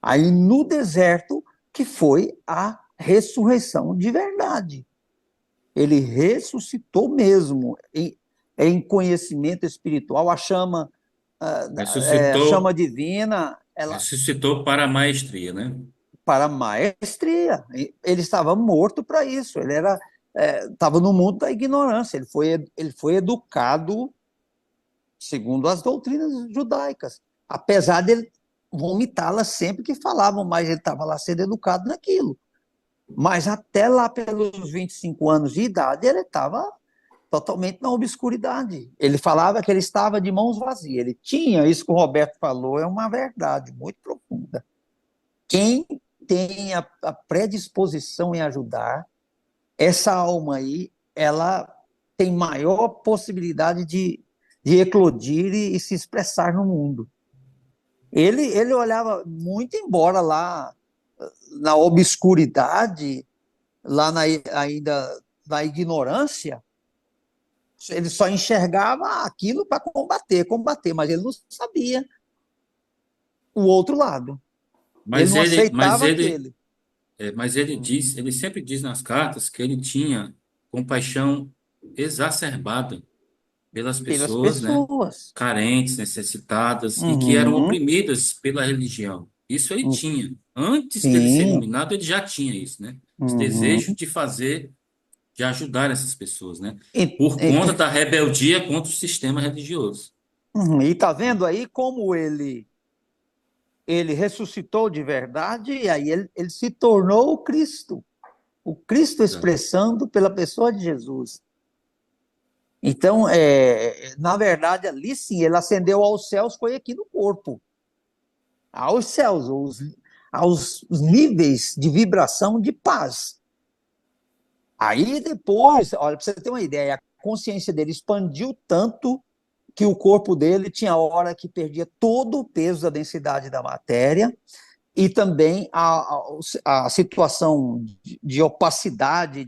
Aí no deserto, que foi a ressurreição de verdade. Ele ressuscitou mesmo em conhecimento espiritual. A chama ressuscitou, divina, ela ressuscitou para a maestria, né? para a maestria. Ele estava morto para isso. Ele estava no mundo da ignorância. Ele foi educado segundo as doutrinas judaicas, apesar dele vomitá-las sempre que falavam, mas ele estava lá sendo educado naquilo. Mas até lá pelos 25 anos de idade, ele estava totalmente na obscuridade. Ele falava que ele estava de mãos vazias. Ele tinha, isso que o Roberto falou, é uma verdade muito profunda. Quem tem a predisposição em ajudar, essa alma aí, ela tem maior possibilidade de eclodir e se expressar no mundo. Ele olhava muito embora lá na obscuridade, lá ainda na ignorância, ele só enxergava aquilo para combater, mas ele não sabia o outro lado. Ele Mas não ele, mas aceitava ele, aquele. mas ele sempre diz nas cartas que ele tinha compaixão exacerbada pelas Pelas pessoas, né, pessoas. carentes, necessitadas e que eram Uhum. oprimidas pela religião. Isso ele tinha. Antes dele ser Sim. iluminado, ele já tinha isso, né? Esse desejo Uhum. de ajudar essas pessoas, né? E, Por conta da rebeldia contra o sistema religioso. e tá vendo aí como ele ressuscitou de verdade e aí ele se tornou o Cristo Exato. expressando pela pessoa de Jesus. Então, na verdade, ali sim, ele ascendeu aos céus, foi aqui no corpo. Aos céus, aos níveis de vibração de paz. Aí depois, olha, para você ter uma ideia, a consciência dele expandiu tanto que o corpo dele tinha hora que perdia todo o peso da densidade da matéria e também a situação de opacidade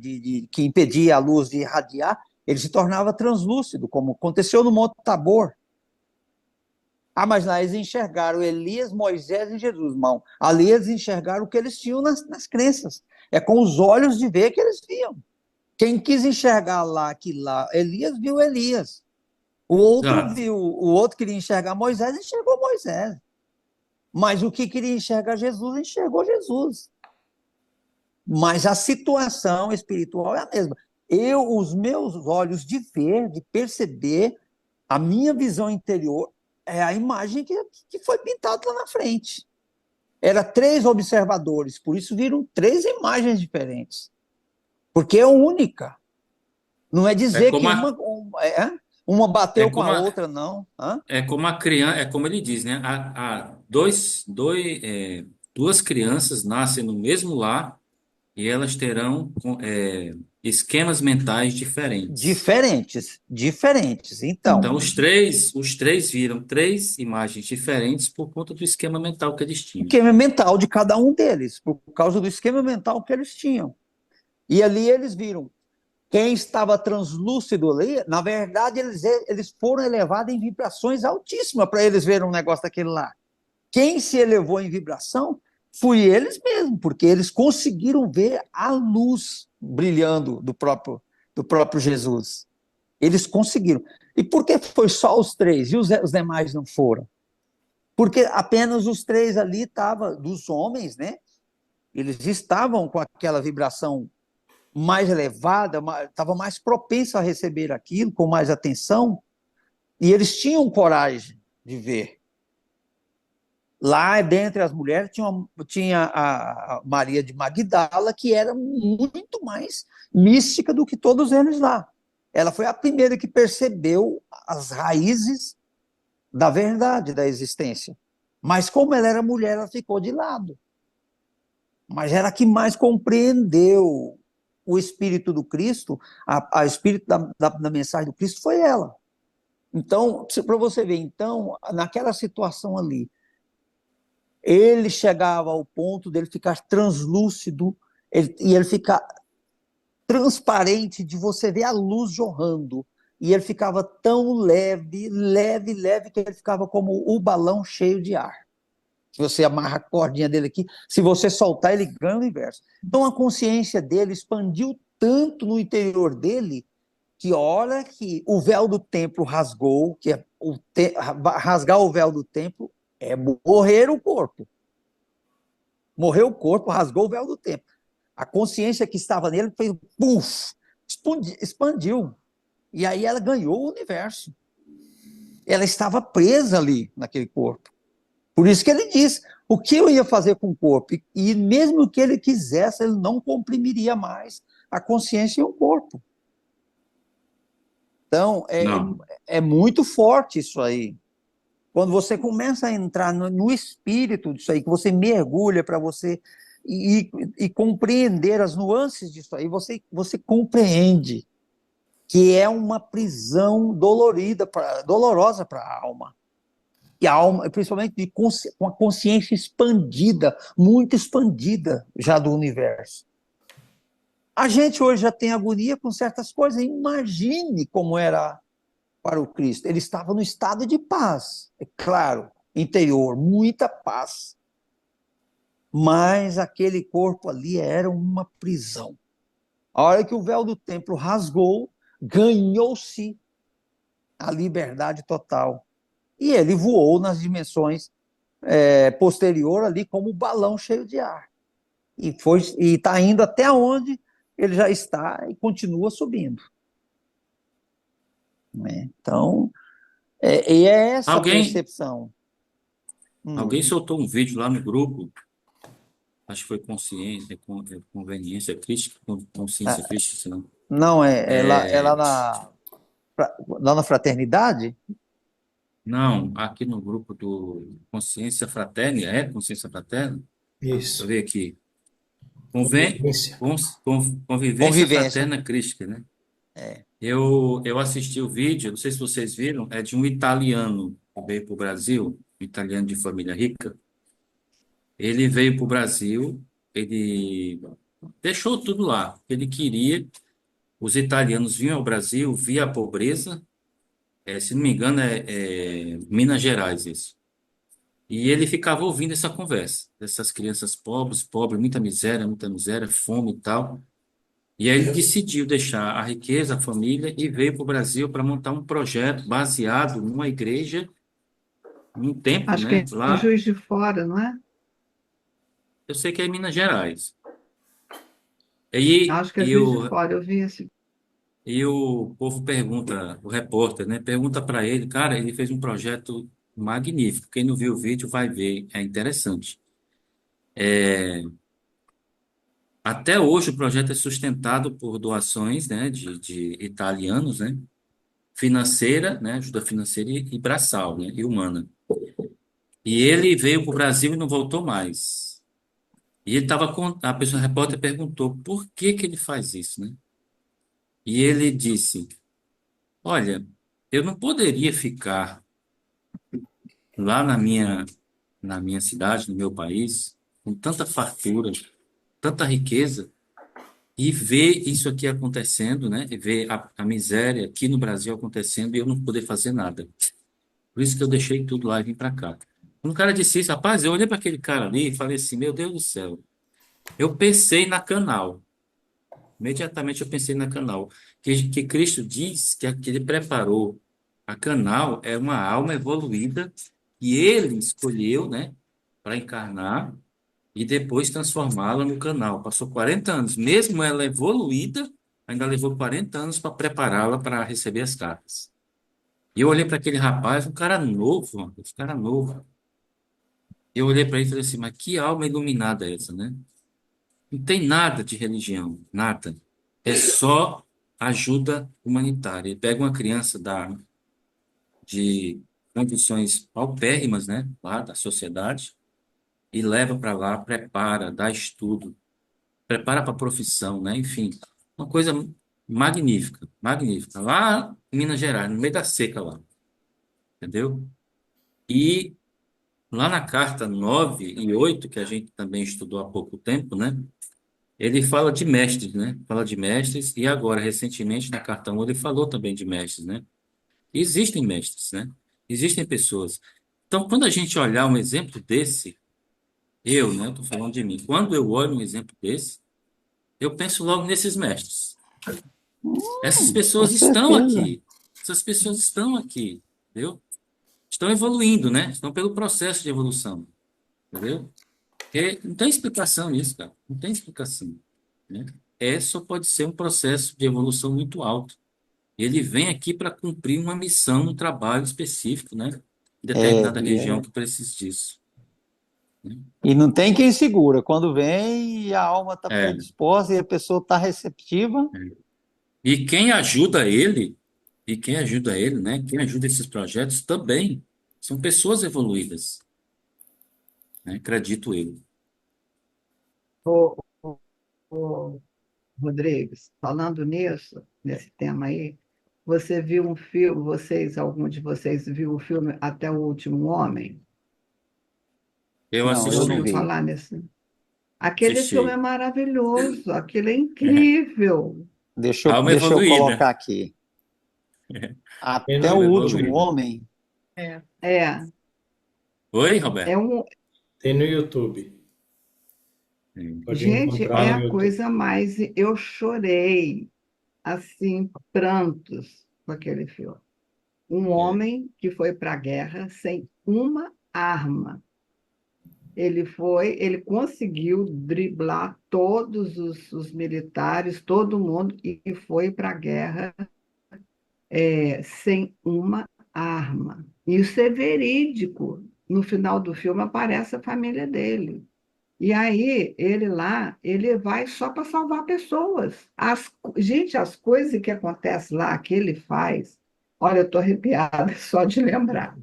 que impedia a luz de irradiar, ele se tornava translúcido, como aconteceu no Monte Tabor. Ah, mas lá eles enxergaram Elias, Moisés e Jesus, irmão. Ali eles enxergaram o que eles tinham nas crenças. É com os olhos de ver que eles viam. Quem quis enxergar lá, Elias viu Elias. Exato. O outro queria enxergar Moisés, enxergou Moisés. Mas o que queria enxergar Jesus, enxergou Jesus. Mas a situação espiritual é a mesma. Os meus olhos de ver, de perceber, a minha visão interior é a imagem que foi pintada lá na frente. Era 3 observadores, por isso viram 3 imagens diferentes. Porque é única. Não é É dizer que como a, uma é bateu com como a a, outra, não. Hã? é como a criança, é como ele diz, né? Duas crianças nascem no mesmo lar e elas terão esquemas mentais diferentes. Diferentes. Então, Então, os três viram 3 imagens diferentes por conta do esquema mental que eles o tinham. esquema mental de cada um deles, por causa do esquema mental que eles tinham. E ali eles viram quem estava translúcido ali, na verdade, eles foram elevados em vibrações altíssimas para eles verem um negócio daquele lá. Quem se elevou em vibração foi eles mesmos, porque eles conseguiram ver a luz brilhando do próprio Jesus. Eles conseguiram. E por que foi só os 3 e os demais não foram? Porque apenas os 3 ali estavam, dos homens, né? Eles estavam com aquela vibração mais elevada, estava mais propenso a receber aquilo com mais atenção, e eles tinham coragem de ver. Lá, dentre as mulheres, tinha a Maria de Magdala, que era muito mais mística do que todos eles lá. Ela foi a primeira que percebeu as raízes da verdade da existência. Mas como ela era mulher, ela ficou de lado. Mas era a que mais compreendeu o espírito do Cristo, a espírito da mensagem do Cristo foi ela. Então, para você ver, então, naquela situação ali, ele chegava ao ponto dele ficar translúcido e ele ficar transparente de você ver a luz jorrando. E ele ficava tão leve, que ele ficava como o balão cheio de ar. Se você amarra a cordinha dele aqui, se você soltar, ele ganha o universo. Então a consciência dele expandiu tanto no interior dele que a hora que o véu do templo rasgou, rasgar o véu do templo é morrer o corpo. Morreu o corpo, rasgou o véu do templo. A consciência que estava nele fez puff, expandiu. E aí ela ganhou o universo. Ela estava presa ali naquele corpo. Por isso que ele diz o que eu ia fazer com o corpo. E mesmo que ele quisesse, ele não comprimiria mais a consciência e o corpo. Então, Não. é muito forte isso aí. Quando você começa a entrar no espírito disso aí, que você mergulha para você e compreender as nuances disso aí, você compreende que é uma prisão dolorosa para a alma. E a alma, principalmente com a consciência expandida, muito expandida já do universo. A gente hoje já tem agonia com certas coisas. Imagine como era para o Cristo. Ele estava no estado de paz, é claro, interior, muita paz. Mas aquele corpo ali era uma prisão. A hora que o véu do templo rasgou, ganhou-se a liberdade total. E ele voou nas dimensões posterior ali como um balão cheio de ar. E está indo até onde ele já está e continua subindo. Né? Então, e é essa Alguém, percepção. alguém soltou um vídeo lá no grupo, acho que foi conveniência crítica, consciência Ah, crítica, se não. não, É, lá na fraternidade? não, aqui no grupo do Consciência Fraterna, Consciência Fraterna? Deixa eu Isso. ver aqui. Convivência. Convivência Convivência. Fraterna Crística, né? É. Eu assisti o vídeo, não sei se vocês viram, é de um italiano que veio para o Brasil, um italiano de família rica. Ele veio para o Brasil, ele deixou tudo lá. Ele queria, os italianos vinham ao Brasil, via a pobreza, se não me engano, Minas Gerais isso. E ele ficava ouvindo essa conversa, dessas crianças pobres, muita miséria, fome e tal. E aí ele decidiu deixar a riqueza, a família, e veio para o Brasil para montar um projeto baseado numa igreja, num templo, Acho que né? é em Lá, Juiz de Fora, não é? eu sei que é em Minas Gerais. E, Acho que é e, Juiz de o, Fora, eu vi esse. e o povo pergunta, o repórter, né? Pergunta para ele, cara, ele fez um projeto magnífico. Quem não viu o vídeo vai ver, é interessante. Até hoje o projeto é sustentado por doações, né, de italianos, né? Financeira, né? Ajuda financeira e braçal, né? E humana. E ele veio para o Brasil e não voltou mais. E ele estava com. A pessoa, a repórter perguntou por que que ele faz isso, né? E ele disse: Olha, eu não poderia ficar lá na minha cidade, no meu país, com tanta fartura, tanta riqueza, e ver isso aqui acontecendo, né? E ver a miséria aqui no Brasil acontecendo e eu não poder fazer nada. Por isso que eu deixei tudo lá e vim para cá. Quando o cara disse isso, rapaz, eu olhei para aquele cara ali e falei assim: Meu Deus do céu. Eu pensei na Canal. Imediatamente eu pensei na Canal. Que Cristo diz que ele preparou. A Canal é uma alma evoluída que ele escolheu, né, para encarnar e depois transformá-la no Canal. Passou 40 anos. Mesmo ela evoluída, ainda levou 40 anos para prepará-la para receber as cartas. E eu olhei para aquele rapaz, um cara novo, mano, esse cara novo. Eu olhei para ele e falei assim: Mas que alma iluminada é essa, né? Não tem nada de religião, nada. É só ajuda humanitária. Ele pega uma criança de condições paupérrimas, né, lá da sociedade, e leva para lá, prepara, dá estudo, prepara para a profissão, né, enfim, uma coisa magnífica, magnífica. Lá em Minas Gerais, no meio da seca lá, entendeu? E lá na carta 9 e 8 que a gente também estudou há pouco tempo, né? Ele fala de mestres, né? Fala de mestres, e agora, recentemente, na carta 1, ele falou também de mestres, né? Existem mestres, né? Existem pessoas. Então, quando a gente olhar um exemplo desse, né? Estou falando de mim. Quando eu olho um exemplo desse, eu penso logo nesses mestres. Essas Com pessoas estão certeza. aqui. Essas pessoas estão aqui, entendeu? Estão evoluindo, né? Estão pelo processo de evolução, entendeu? Porque não tem explicação nisso, cara. Não tem explicação, né? Só pode ser um processo de evolução muito alto. Ele vem aqui para cumprir uma missão, um trabalho específico, né? Em determinada região que precisa disso, né? E não tem quem segura. Quando vem e a alma está É, predisposta e a pessoa está receptiva, é. E quem ajuda ele E quem ajuda ele, né? Quem ajuda esses projetos também são pessoas evoluídas, né? Acredito eu. Ô, ô, ô, Rodrigues, falando nisso, nesse tema aí, você viu um filme, algum de vocês viu o filme Até o Último Homem? Eu Não, Já eu não ouviu assisti, vi. falar nesse? Aquele filme é assisti. maravilhoso, aquele é incrível. Alma Deixa eu evoluída. colocar aqui. Tem no Até o Alma último YouTube. evoluída. homem. É. É, Oi, é Roberto? um, Tem no YouTube. Sim. Pode gente, encontrar é no a YouTube. coisa mais. Eu chorei, assim, prantos com aquele filme. Um É. homem que foi para a guerra sem uma arma. Ele conseguiu driblar todos os militares, todo mundo, e foi para a guerra sem uma arma. Isso é verídico. No final do filme aparece a família dele. E aí, ele lá, ele vai só para salvar pessoas. Gente, as coisas que acontecem lá, que ele faz, olha, eu estou arrepiada só de lembrar.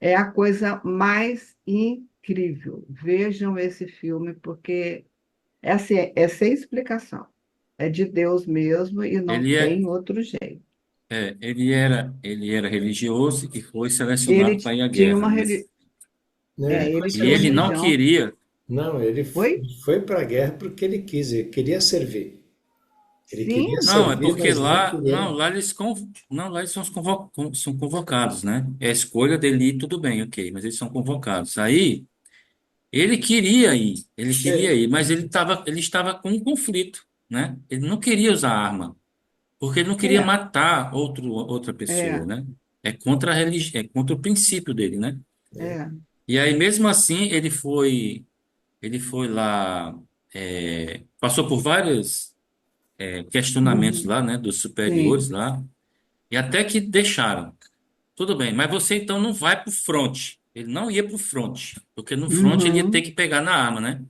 É a coisa mais incrível. Vejam esse filme, porque é, assim, é sem explicação. É de Deus mesmo e não Ele é, tem outro jeito. ele era religioso e foi Ele selecionado para ir à tinha guerra, uma, né? Né? ele E tinha uma ele não religião. queria. Não, ele Oi? foi para a guerra porque ele quis, ele queria servir. Ele queria Sim, Não, é servir, porque mas não lá, não, queria. lá eles são convocados, né? É a escolha dele ir, tudo bem, ok, mas eles são convocados. Aí ele queria É, ir, mas ele estava com um conflito, né? Ele não queria usar arma, porque ele não queria é, matar outra pessoa, é, né? É contra a religião, é contra o princípio dele, né? é. E aí mesmo assim ele foi lá, passou por vários questionamentos Uhum, lá, né, dos superiores sim. lá. E até que deixaram. Tudo bem, mas você então não vai pro front. Ele não ia pro front, porque no front ele ia ter Uhum, que pegar na arma, né?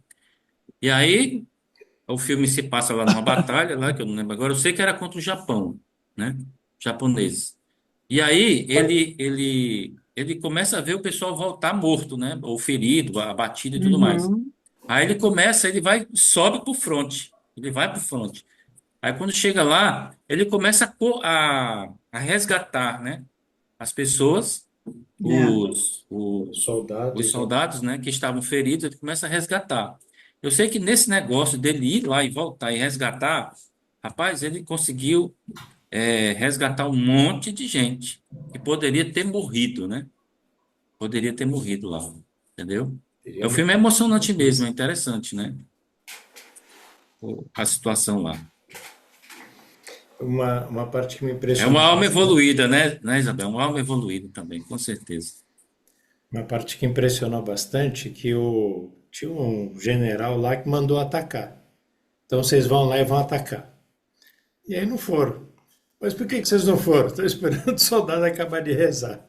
E aí o filme se passa lá numa batalha, lá que eu não lembro agora, eu sei que era contra o Japão, né? Japoneses. E aí ele começa a ver o pessoal voltar morto, né? Ou ferido, abatido e tudo mais. uhum, Aí ele vai, sobe pro front. Ele vai pro front. Aí quando chega lá, ele começa a resgatar, né? As pessoas, é, os os soldados, né? soldados, né, que estavam feridos, ele começa a resgatar. Eu sei que nesse negócio dele ir lá e voltar e resgatar, rapaz, ele conseguiu resgatar um monte de gente que poderia ter morrido, né? Poderia ter morrido lá, entendeu? Teria O filme é morrido. emocionante mesmo, é interessante, né? A situação lá. Uma parte que me É uma impressionou alma bastante, evoluída, né, Isabel? Uma alma evoluída também, com certeza. uma parte que impressionou bastante, que tinha um general lá que mandou atacar. Então vocês vão lá e vão atacar. E aí não foram. Mas por que vocês não foram? Estou esperando o soldado acabar de rezar.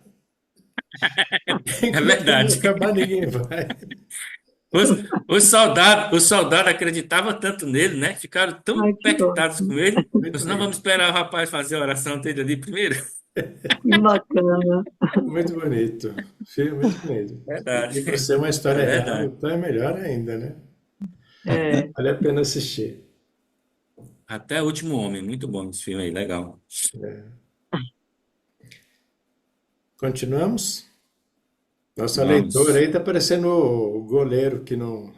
É Enquanto não verdade. acabar, ninguém vai. Os, os soldados acreditavam tanto nele, né? Ficaram tão ai, que impactados com ótimo. ele. Muito Nós não vamos lindo. esperar o rapaz fazer a oração dele ali primeiro. Que bacana. Muito bonito. Filme muito bonito. E por Verdade. ser uma É história real, verdade. então é melhor ainda, né? É, Vale a pena assistir. Até o Último Homem. Muito bom esse filme aí, legal. Continuamos? Nossa leitora Vamos. aí está parecendo o goleiro que não.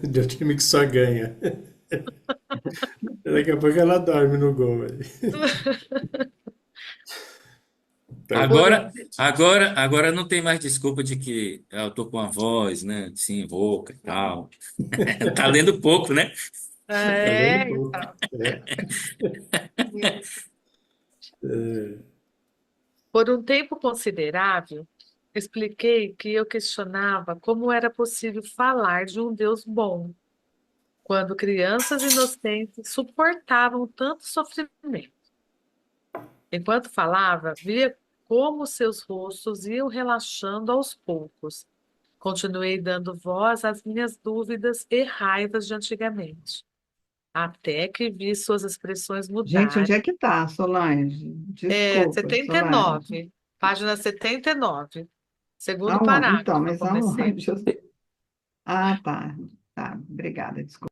De um time que só ganha. Daqui a pouco ela dorme no gol aí. Tá. Por um, Agora não tem mais desculpa de que eu tô com a voz, né? Assim, rouca e tal. Tá lendo pouco, né? Tá lendo é, pouco. É. por um tempo considerável, expliquei que eu questionava como era possível falar de um Deus bom, quando crianças inocentes suportavam tanto sofrimento. Enquanto falava, via como seus rostos iam relaxando aos poucos. Continuei dando voz às minhas dúvidas e raivas de antigamente. até que vi suas expressões Gente, onde mudarem. é que está, Solange? Desculpa, Solange. 79, página 79, segundo Então, parágrafo, eu mas comecei. aonde? Ah, tá. Tá, obrigada, desculpa.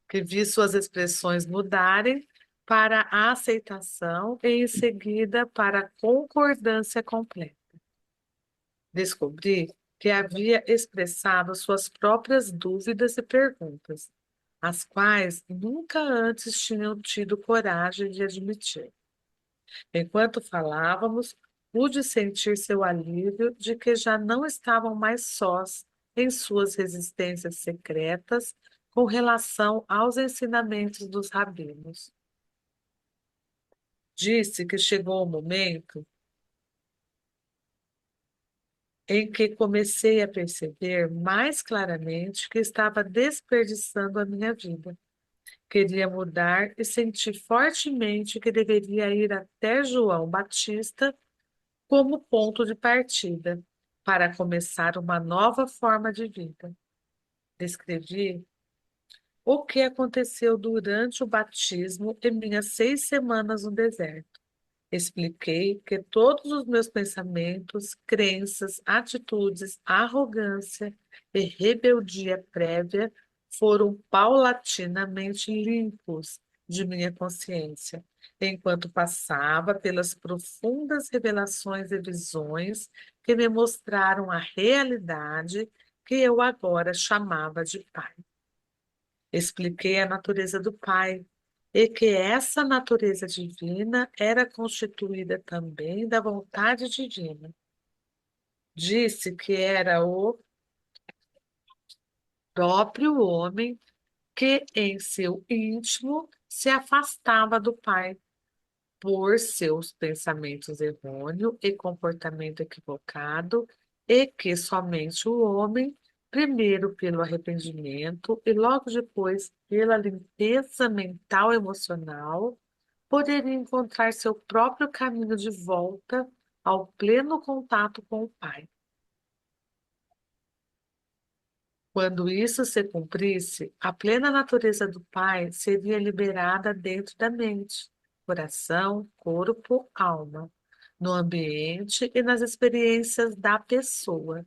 Que vi suas expressões mudarem para a aceitação e, em seguida, para a concordância completa. Descobri que havia expressado suas próprias dúvidas e perguntas, as quais nunca antes tinham tido coragem de admitir. Enquanto falávamos, pude sentir seu alívio de que já não estavam mais sós em suas resistências secretas com relação aos ensinamentos dos rabinos. Disse que chegou o momento em que comecei a perceber mais claramente que estava desperdiçando a minha vida. Queria mudar e senti fortemente que deveria ir até João Batista como ponto de partida para começar uma nova forma de vida. Descrevi o que aconteceu durante o batismo e minhas 6 semanas no deserto. Expliquei que todos os meus pensamentos, crenças, atitudes, arrogância e rebeldia prévia foram paulatinamente limpos de minha consciência, enquanto passava pelas profundas revelações e visões que me mostraram a realidade que eu agora chamava de Pai. Expliquei a natureza do Pai e que essa natureza divina era constituída também da vontade divina. Disse que era o próprio homem que, em seu íntimo, se afastava do Pai por seus pensamentos errôneos e comportamento equivocado, e que somente o homem, primeiro pelo arrependimento e logo depois pela limpeza mental e emocional, poderia encontrar seu próprio caminho de volta ao pleno contato com o Pai. Quando isso se cumprisse, a plena natureza do Pai seria liberada dentro da mente, coração, corpo, alma, no ambiente e nas experiências da pessoa.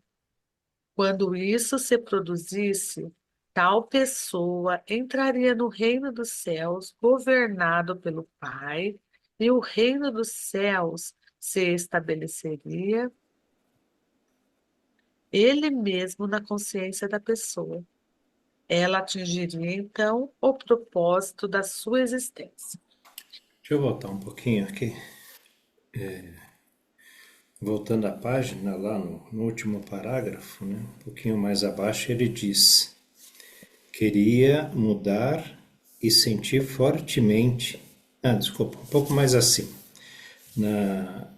Quando isso se produzisse, tal pessoa entraria no reino dos céus, governado pelo Pai, e o reino dos céus se estabeleceria ele mesmo na consciência da pessoa. Ela atingiria, então, o propósito da sua existência. Deixa eu voltar um pouquinho aqui. Voltando à página, lá no último parágrafo, né? Um pouquinho mais abaixo, ele diz: queria mudar e sentir fortemente. Desculpa, um pouco mais acima,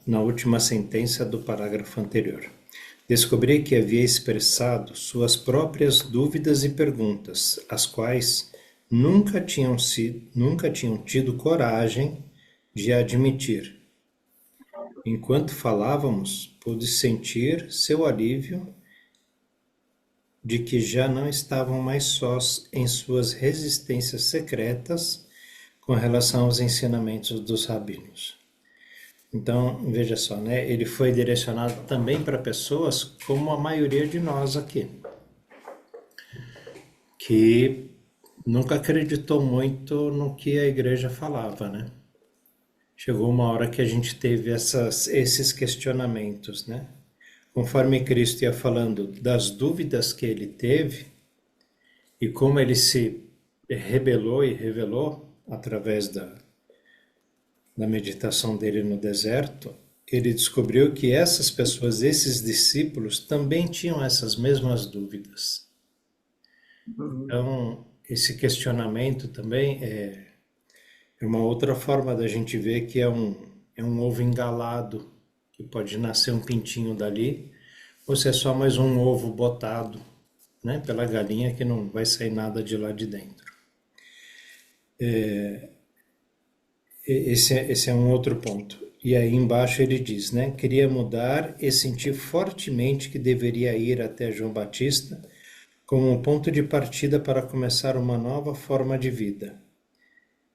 na última sentença do parágrafo anterior. Descobri que havia expressado suas próprias dúvidas e perguntas, as quais nunca tinham tido coragem de admitir. Enquanto falávamos, pude sentir seu alívio de que já não estavam mais sós em suas resistências secretas com relação aos ensinamentos dos rabinos. Então, veja só, né? Ele foi direcionado também para pessoas como a maioria de nós aqui, que nunca acreditou muito no que a igreja falava, né? Chegou uma hora que a gente teve esses questionamentos, né? Conforme Cristo ia falando das dúvidas que ele teve e como ele se rebelou e revelou através da meditação dele no deserto, ele descobriu que essas pessoas, esses discípulos, também tinham essas mesmas dúvidas. Então, esse questionamento também é uma outra forma da gente ver que é um ovo engalado, que pode nascer um pintinho dali, ou se é só mais um ovo botado, né, pela galinha, que não vai sair nada de lá de dentro. Esse é um outro ponto. E aí embaixo ele diz, né, queria mudar e sentir fortemente que deveria ir até João Batista como um ponto de partida para começar uma nova forma de vida.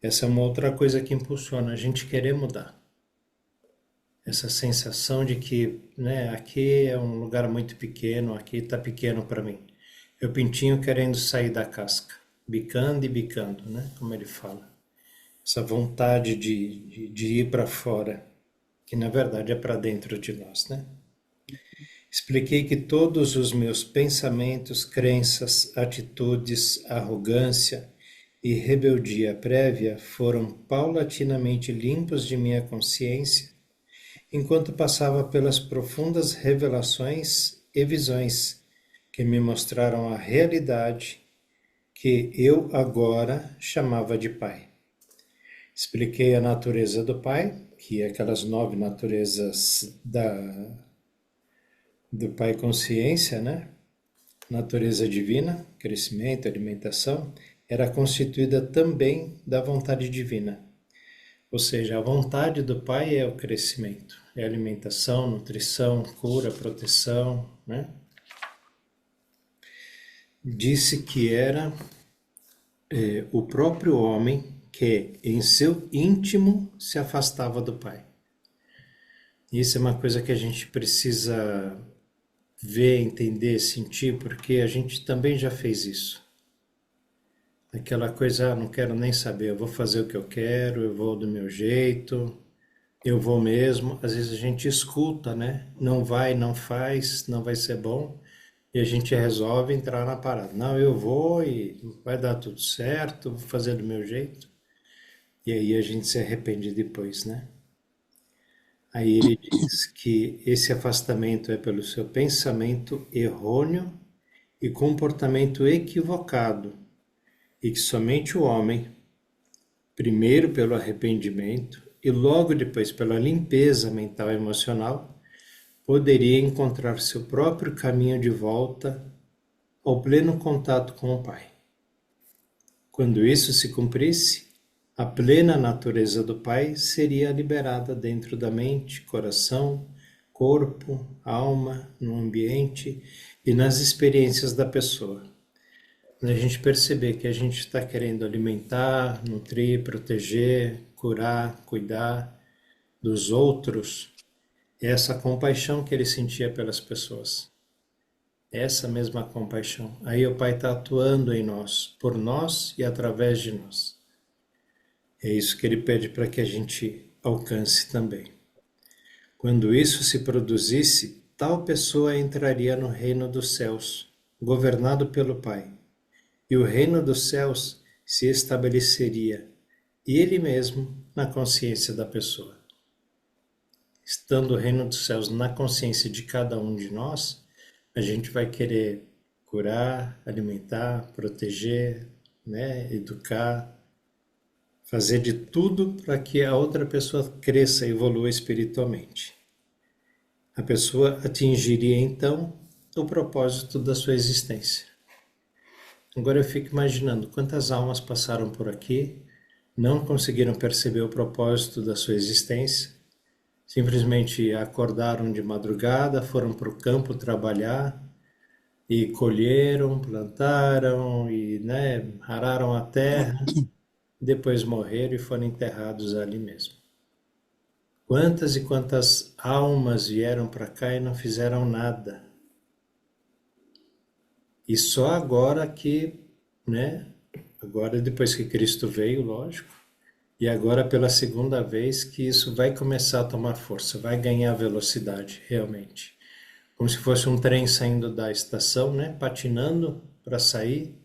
Essa é uma outra coisa que impulsiona a gente querer mudar. Essa sensação de que, né, aqui é um lugar muito pequeno, aqui está pequeno para mim. É o pintinho querendo sair da casca, bicando e bicando, né, como ele fala. Essa vontade de ir para fora, que na verdade é para dentro de nós, né? Expliquei que todos os meus pensamentos, crenças, atitudes, arrogância e rebeldia prévia foram paulatinamente limpos de minha consciência enquanto passava pelas profundas revelações e visões que me mostraram a realidade que eu agora chamava de Pai. Expliquei a natureza do Pai, que é aquelas 9 naturezas do Pai Consciência, né? Natureza divina, crescimento, alimentação, era constituída também da vontade divina. Ou seja, a vontade do Pai é o crescimento, é alimentação, nutrição, cura, proteção, né? Disse que era o próprio homem que, em seu íntimo, se afastava do Pai. Isso é uma coisa que a gente precisa ver, entender, sentir, porque a gente também já fez isso. Aquela coisa, não quero nem saber, eu vou fazer o que eu quero, eu vou do meu jeito, eu vou mesmo. Às vezes a gente escuta, né? Não vai, não faz, não vai ser bom, e a gente resolve entrar na parada. Não, eu vou e vai dar tudo certo, vou fazer do meu jeito. E aí a gente se arrepende depois, né? Aí ele diz que esse afastamento é pelo seu pensamento errôneo e comportamento equivocado, e que somente o homem, primeiro pelo arrependimento e logo depois pela limpeza mental e emocional, poderia encontrar seu próprio caminho de volta ao pleno contato com o Pai. Quando isso se cumprisse, a plena natureza do Pai seria liberada dentro da mente, coração, corpo, alma, no ambiente e nas experiências da pessoa. Quando a gente perceber que a gente está querendo alimentar, nutrir, proteger, curar, cuidar dos outros, é essa compaixão que ele sentia pelas pessoas. Essa mesma compaixão. Aí o Pai está atuando em nós, por nós e através de nós. É isso que ele pede para que a gente alcance também. Quando isso se produzisse, tal pessoa entraria no reino dos céus, governado pelo Pai. E o reino dos céus se estabeleceria ele mesmo na consciência da pessoa. Estando o reino dos céus na consciência de cada um de nós, a gente vai querer curar, alimentar, proteger, né, educar, fazer de tudo para que a outra pessoa cresça e evolua espiritualmente. A pessoa atingiria então o propósito da sua existência. Agora eu fico imaginando quantas almas passaram por aqui, não conseguiram perceber o propósito da sua existência, simplesmente acordaram de madrugada, foram para o campo trabalhar e colheram, plantaram e, né, araram a terra, depois morreram e foram enterrados ali mesmo. Quantas e quantas almas vieram para cá e não fizeram nada? E só agora que, né, agora depois que Cristo veio, lógico, e agora pela segunda vez que isso vai começar a tomar força, vai ganhar velocidade, realmente. Como se fosse um trem saindo da estação, né, patinando para sair,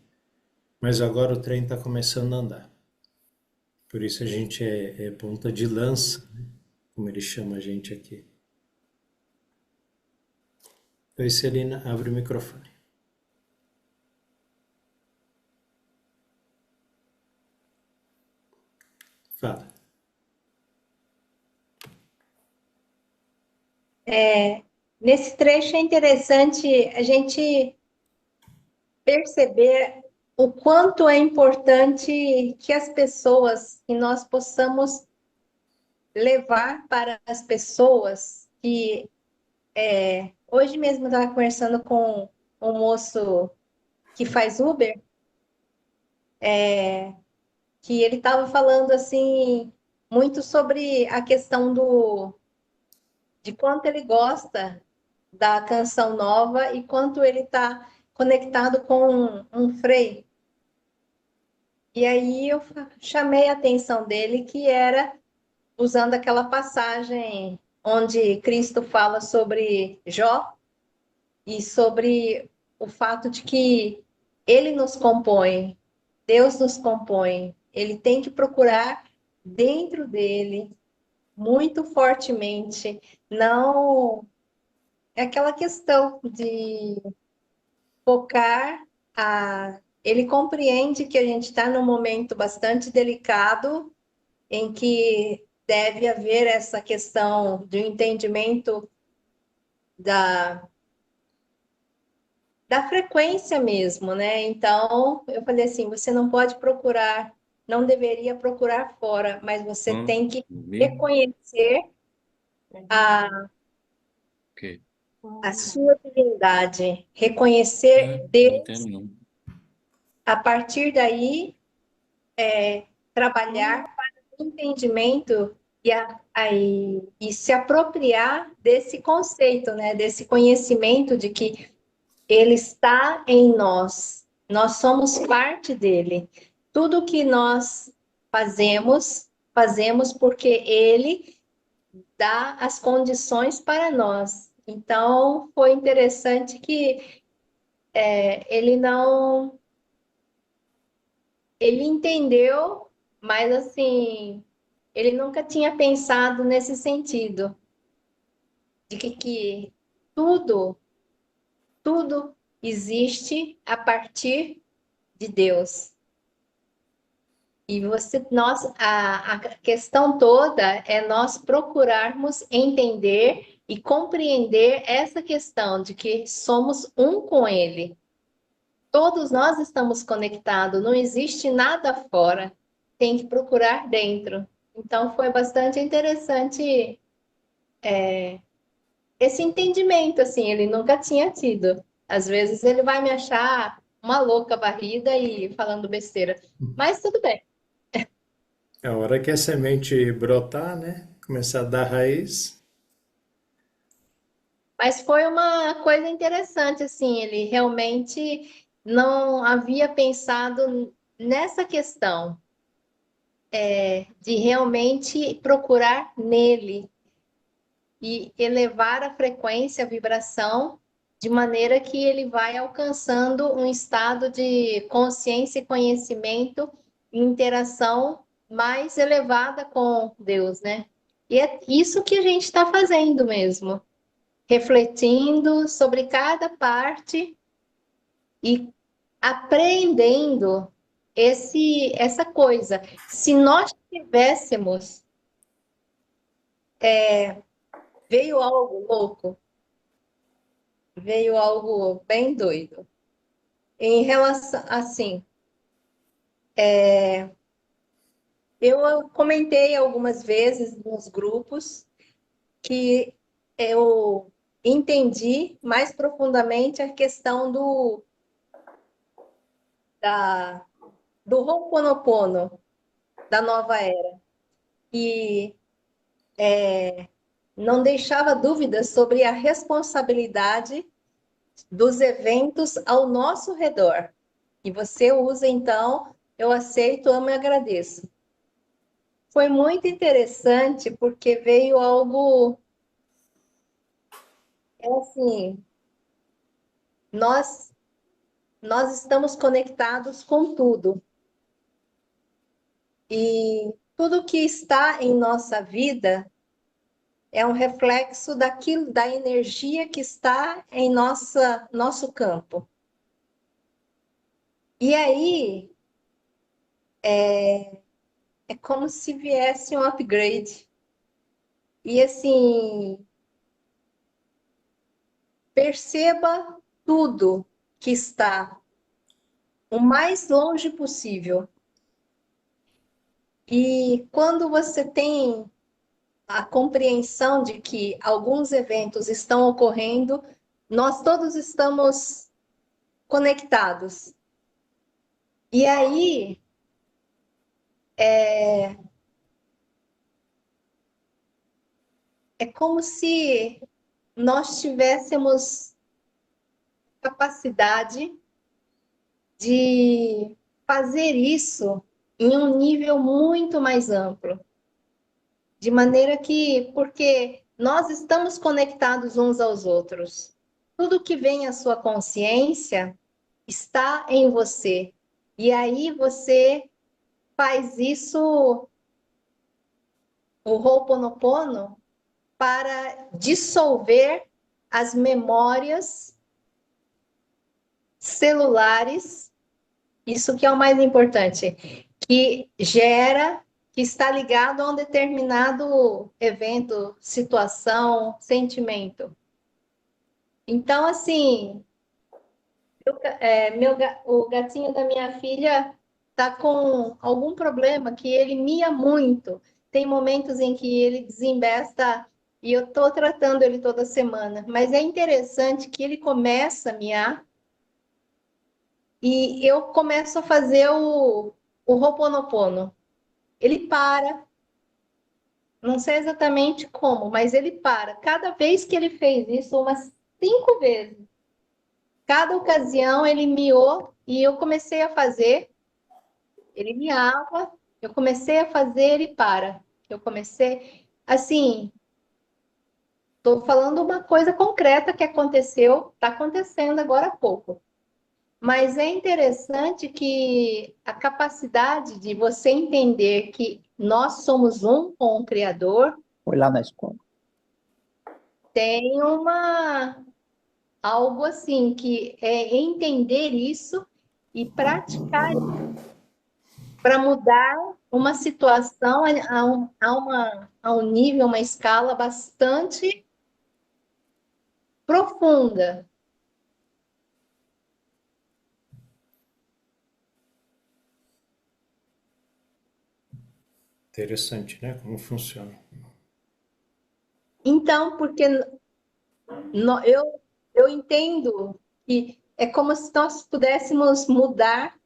mas agora o trem está começando a andar. Por isso a gente é ponta de lança, né, como ele chama a gente aqui. Oi, Celina, abre o microfone. Fala. Nesse trecho é interessante a gente perceber o quanto é importante que as pessoas, que nós possamos levar para as pessoas que hoje mesmo eu estava conversando com um moço que faz Uber, que ele estava falando assim muito sobre a questão de quanto ele gosta da canção nova e quanto ele está conectado com um Frei. E aí eu chamei a atenção dele, que era usando aquela passagem onde Cristo fala sobre Jó e sobre o fato de que ele nos compõe, Deus nos compõe. Ele tem que procurar dentro dele muito fortemente, não é aquela questão de focar ele compreende que a gente está num momento bastante delicado em que deve haver essa questão do entendimento da frequência mesmo, né? Então, eu falei assim, você não pode procurar, não deveria procurar fora, mas você tem que reconhecer Ok. a sua divindade, reconhecer Deus, a partir daí, trabalhar para o entendimento e se apropriar desse conceito, né? Desse conhecimento de que Ele está em nós, nós somos parte dele. Tudo que nós fazemos porque Ele dá as condições para nós. Então, foi interessante que ele entendeu, mas assim, ele nunca tinha pensado nesse sentido, de que tudo existe a partir de Deus. E a questão toda é nós procurarmos entender e compreender essa questão de que somos um com Ele. Todos nós estamos conectados, não existe nada fora, tem que procurar dentro. Então foi bastante interessante esse entendimento, assim, ele nunca tinha tido. Às vezes ele vai me achar uma louca varrida e falando besteira, mas tudo bem. É a hora que a semente brotar, né? Começar a dar raiz. Mas foi uma coisa interessante, assim, ele realmente não havia pensado nessa questão de realmente procurar nele e elevar a frequência, a vibração, de maneira que ele vai alcançando um estado de consciência e conhecimento e interação mais elevada com Deus, né? E é isso que a gente está fazendo mesmo, refletindo sobre cada parte e aprendendo essa coisa. Se nós tivéssemos, veio algo louco, veio algo bem doido. Em relação, assim, eu comentei algumas vezes nos grupos que eu entendi mais profundamente a questão do Ho'oponopono, da nova era. E não deixava dúvidas sobre a responsabilidade dos eventos ao nosso redor. E você usa, então, eu aceito, amo e agradeço. Foi muito interessante, porque veio algo... assim, nós estamos conectados com tudo. E tudo que está em nossa vida é um reflexo daquilo, da energia que está em nosso campo. E aí, é como se viesse um upgrade. E assim, perceba tudo que está o mais longe possível. E quando você tem a compreensão de que alguns eventos estão ocorrendo, nós todos estamos conectados. E aí, é como se nós tivéssemos capacidade de fazer isso em um nível muito mais amplo. De maneira que, porque nós estamos conectados uns aos outros. Tudo que vem à sua consciência está em você. E aí você faz isso, o Ho'oponopono, para dissolver as memórias celulares, isso que é o mais importante, que está ligado a um determinado evento, situação, sentimento. Então, assim, o gatinho da minha filha está com algum problema que ele mia muito. Tem momentos em que ele desembesta e eu estou tratando ele toda semana. Mas é interessante que ele começa a miar e eu começo a fazer o Ho'oponopono. Ele para, não sei exatamente como, mas ele para. Cada vez que ele fez isso, umas 5 vezes. Cada ocasião ele miou e eu comecei a fazer. Ele miava, eu comecei a fazer, ele para. Eu comecei, assim, estou falando uma coisa concreta que aconteceu, está acontecendo agora há pouco. Mas é interessante que a capacidade de você entender que nós somos um com o Criador. Foi lá na escola. Tem algo assim, que é entender isso e praticar para mudar uma situação a um nível, uma escala bastante profunda. Interessante, né? Como funciona. Então, porque eu entendo que é como se nós pudéssemos mudar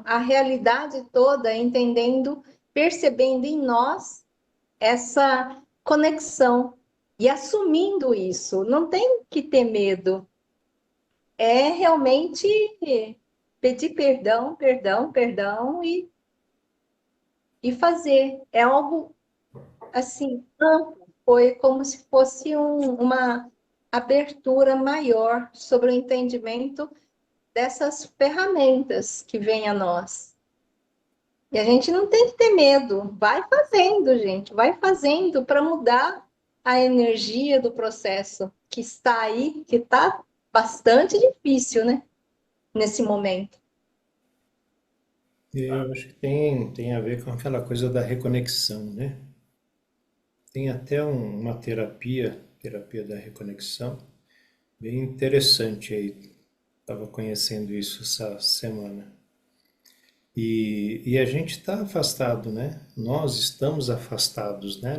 a realidade toda, entendendo, percebendo em nós essa conexão e assumindo isso. Não tem que ter medo. É realmente pedir perdão, perdão, perdão e fazer. É algo assim amplo. Foi como se fosse uma abertura maior sobre o entendimento dessas ferramentas que vêm a nós. E a gente não tem que ter medo. Vai fazendo, gente. Vai fazendo para mudar a energia do processo que está aí, que está bastante difícil, né? Nesse momento. Eu acho que tem a ver com aquela coisa da reconexão, né? Tem até uma terapia da reconexão, bem interessante aí. Estava conhecendo isso essa semana. E a gente está afastado, né? Nós estamos afastados, né?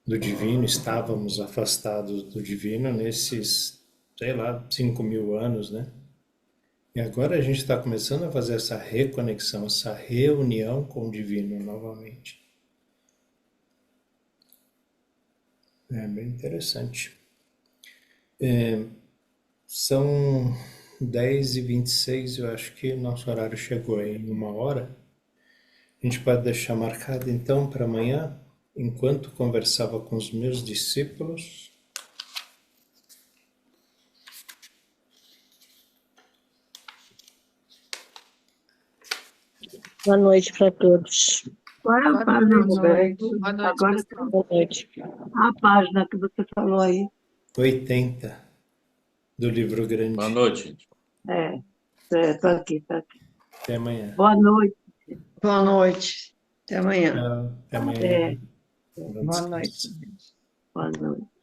Do divino, estávamos afastados do divino nesses, sei lá, 5.000 anos, né? E agora a gente está começando a fazer essa reconexão, essa reunião com o divino novamente. É bem interessante. São 10h26, eu acho que nosso horário chegou aí em 1 hora. A gente pode deixar marcado então para amanhã, enquanto conversava com os meus discípulos. Boa noite para todos. Qual é a página, Roberto? Boa noite, Agora, pessoal. Boa noite. a página que você falou aí. 80 do livro grande. Boa noite. Estou aqui, está aqui. Até amanhã. Boa noite. Boa noite. Até amanhã. Tchau. Até amanhã. Boa noite. Boa noite.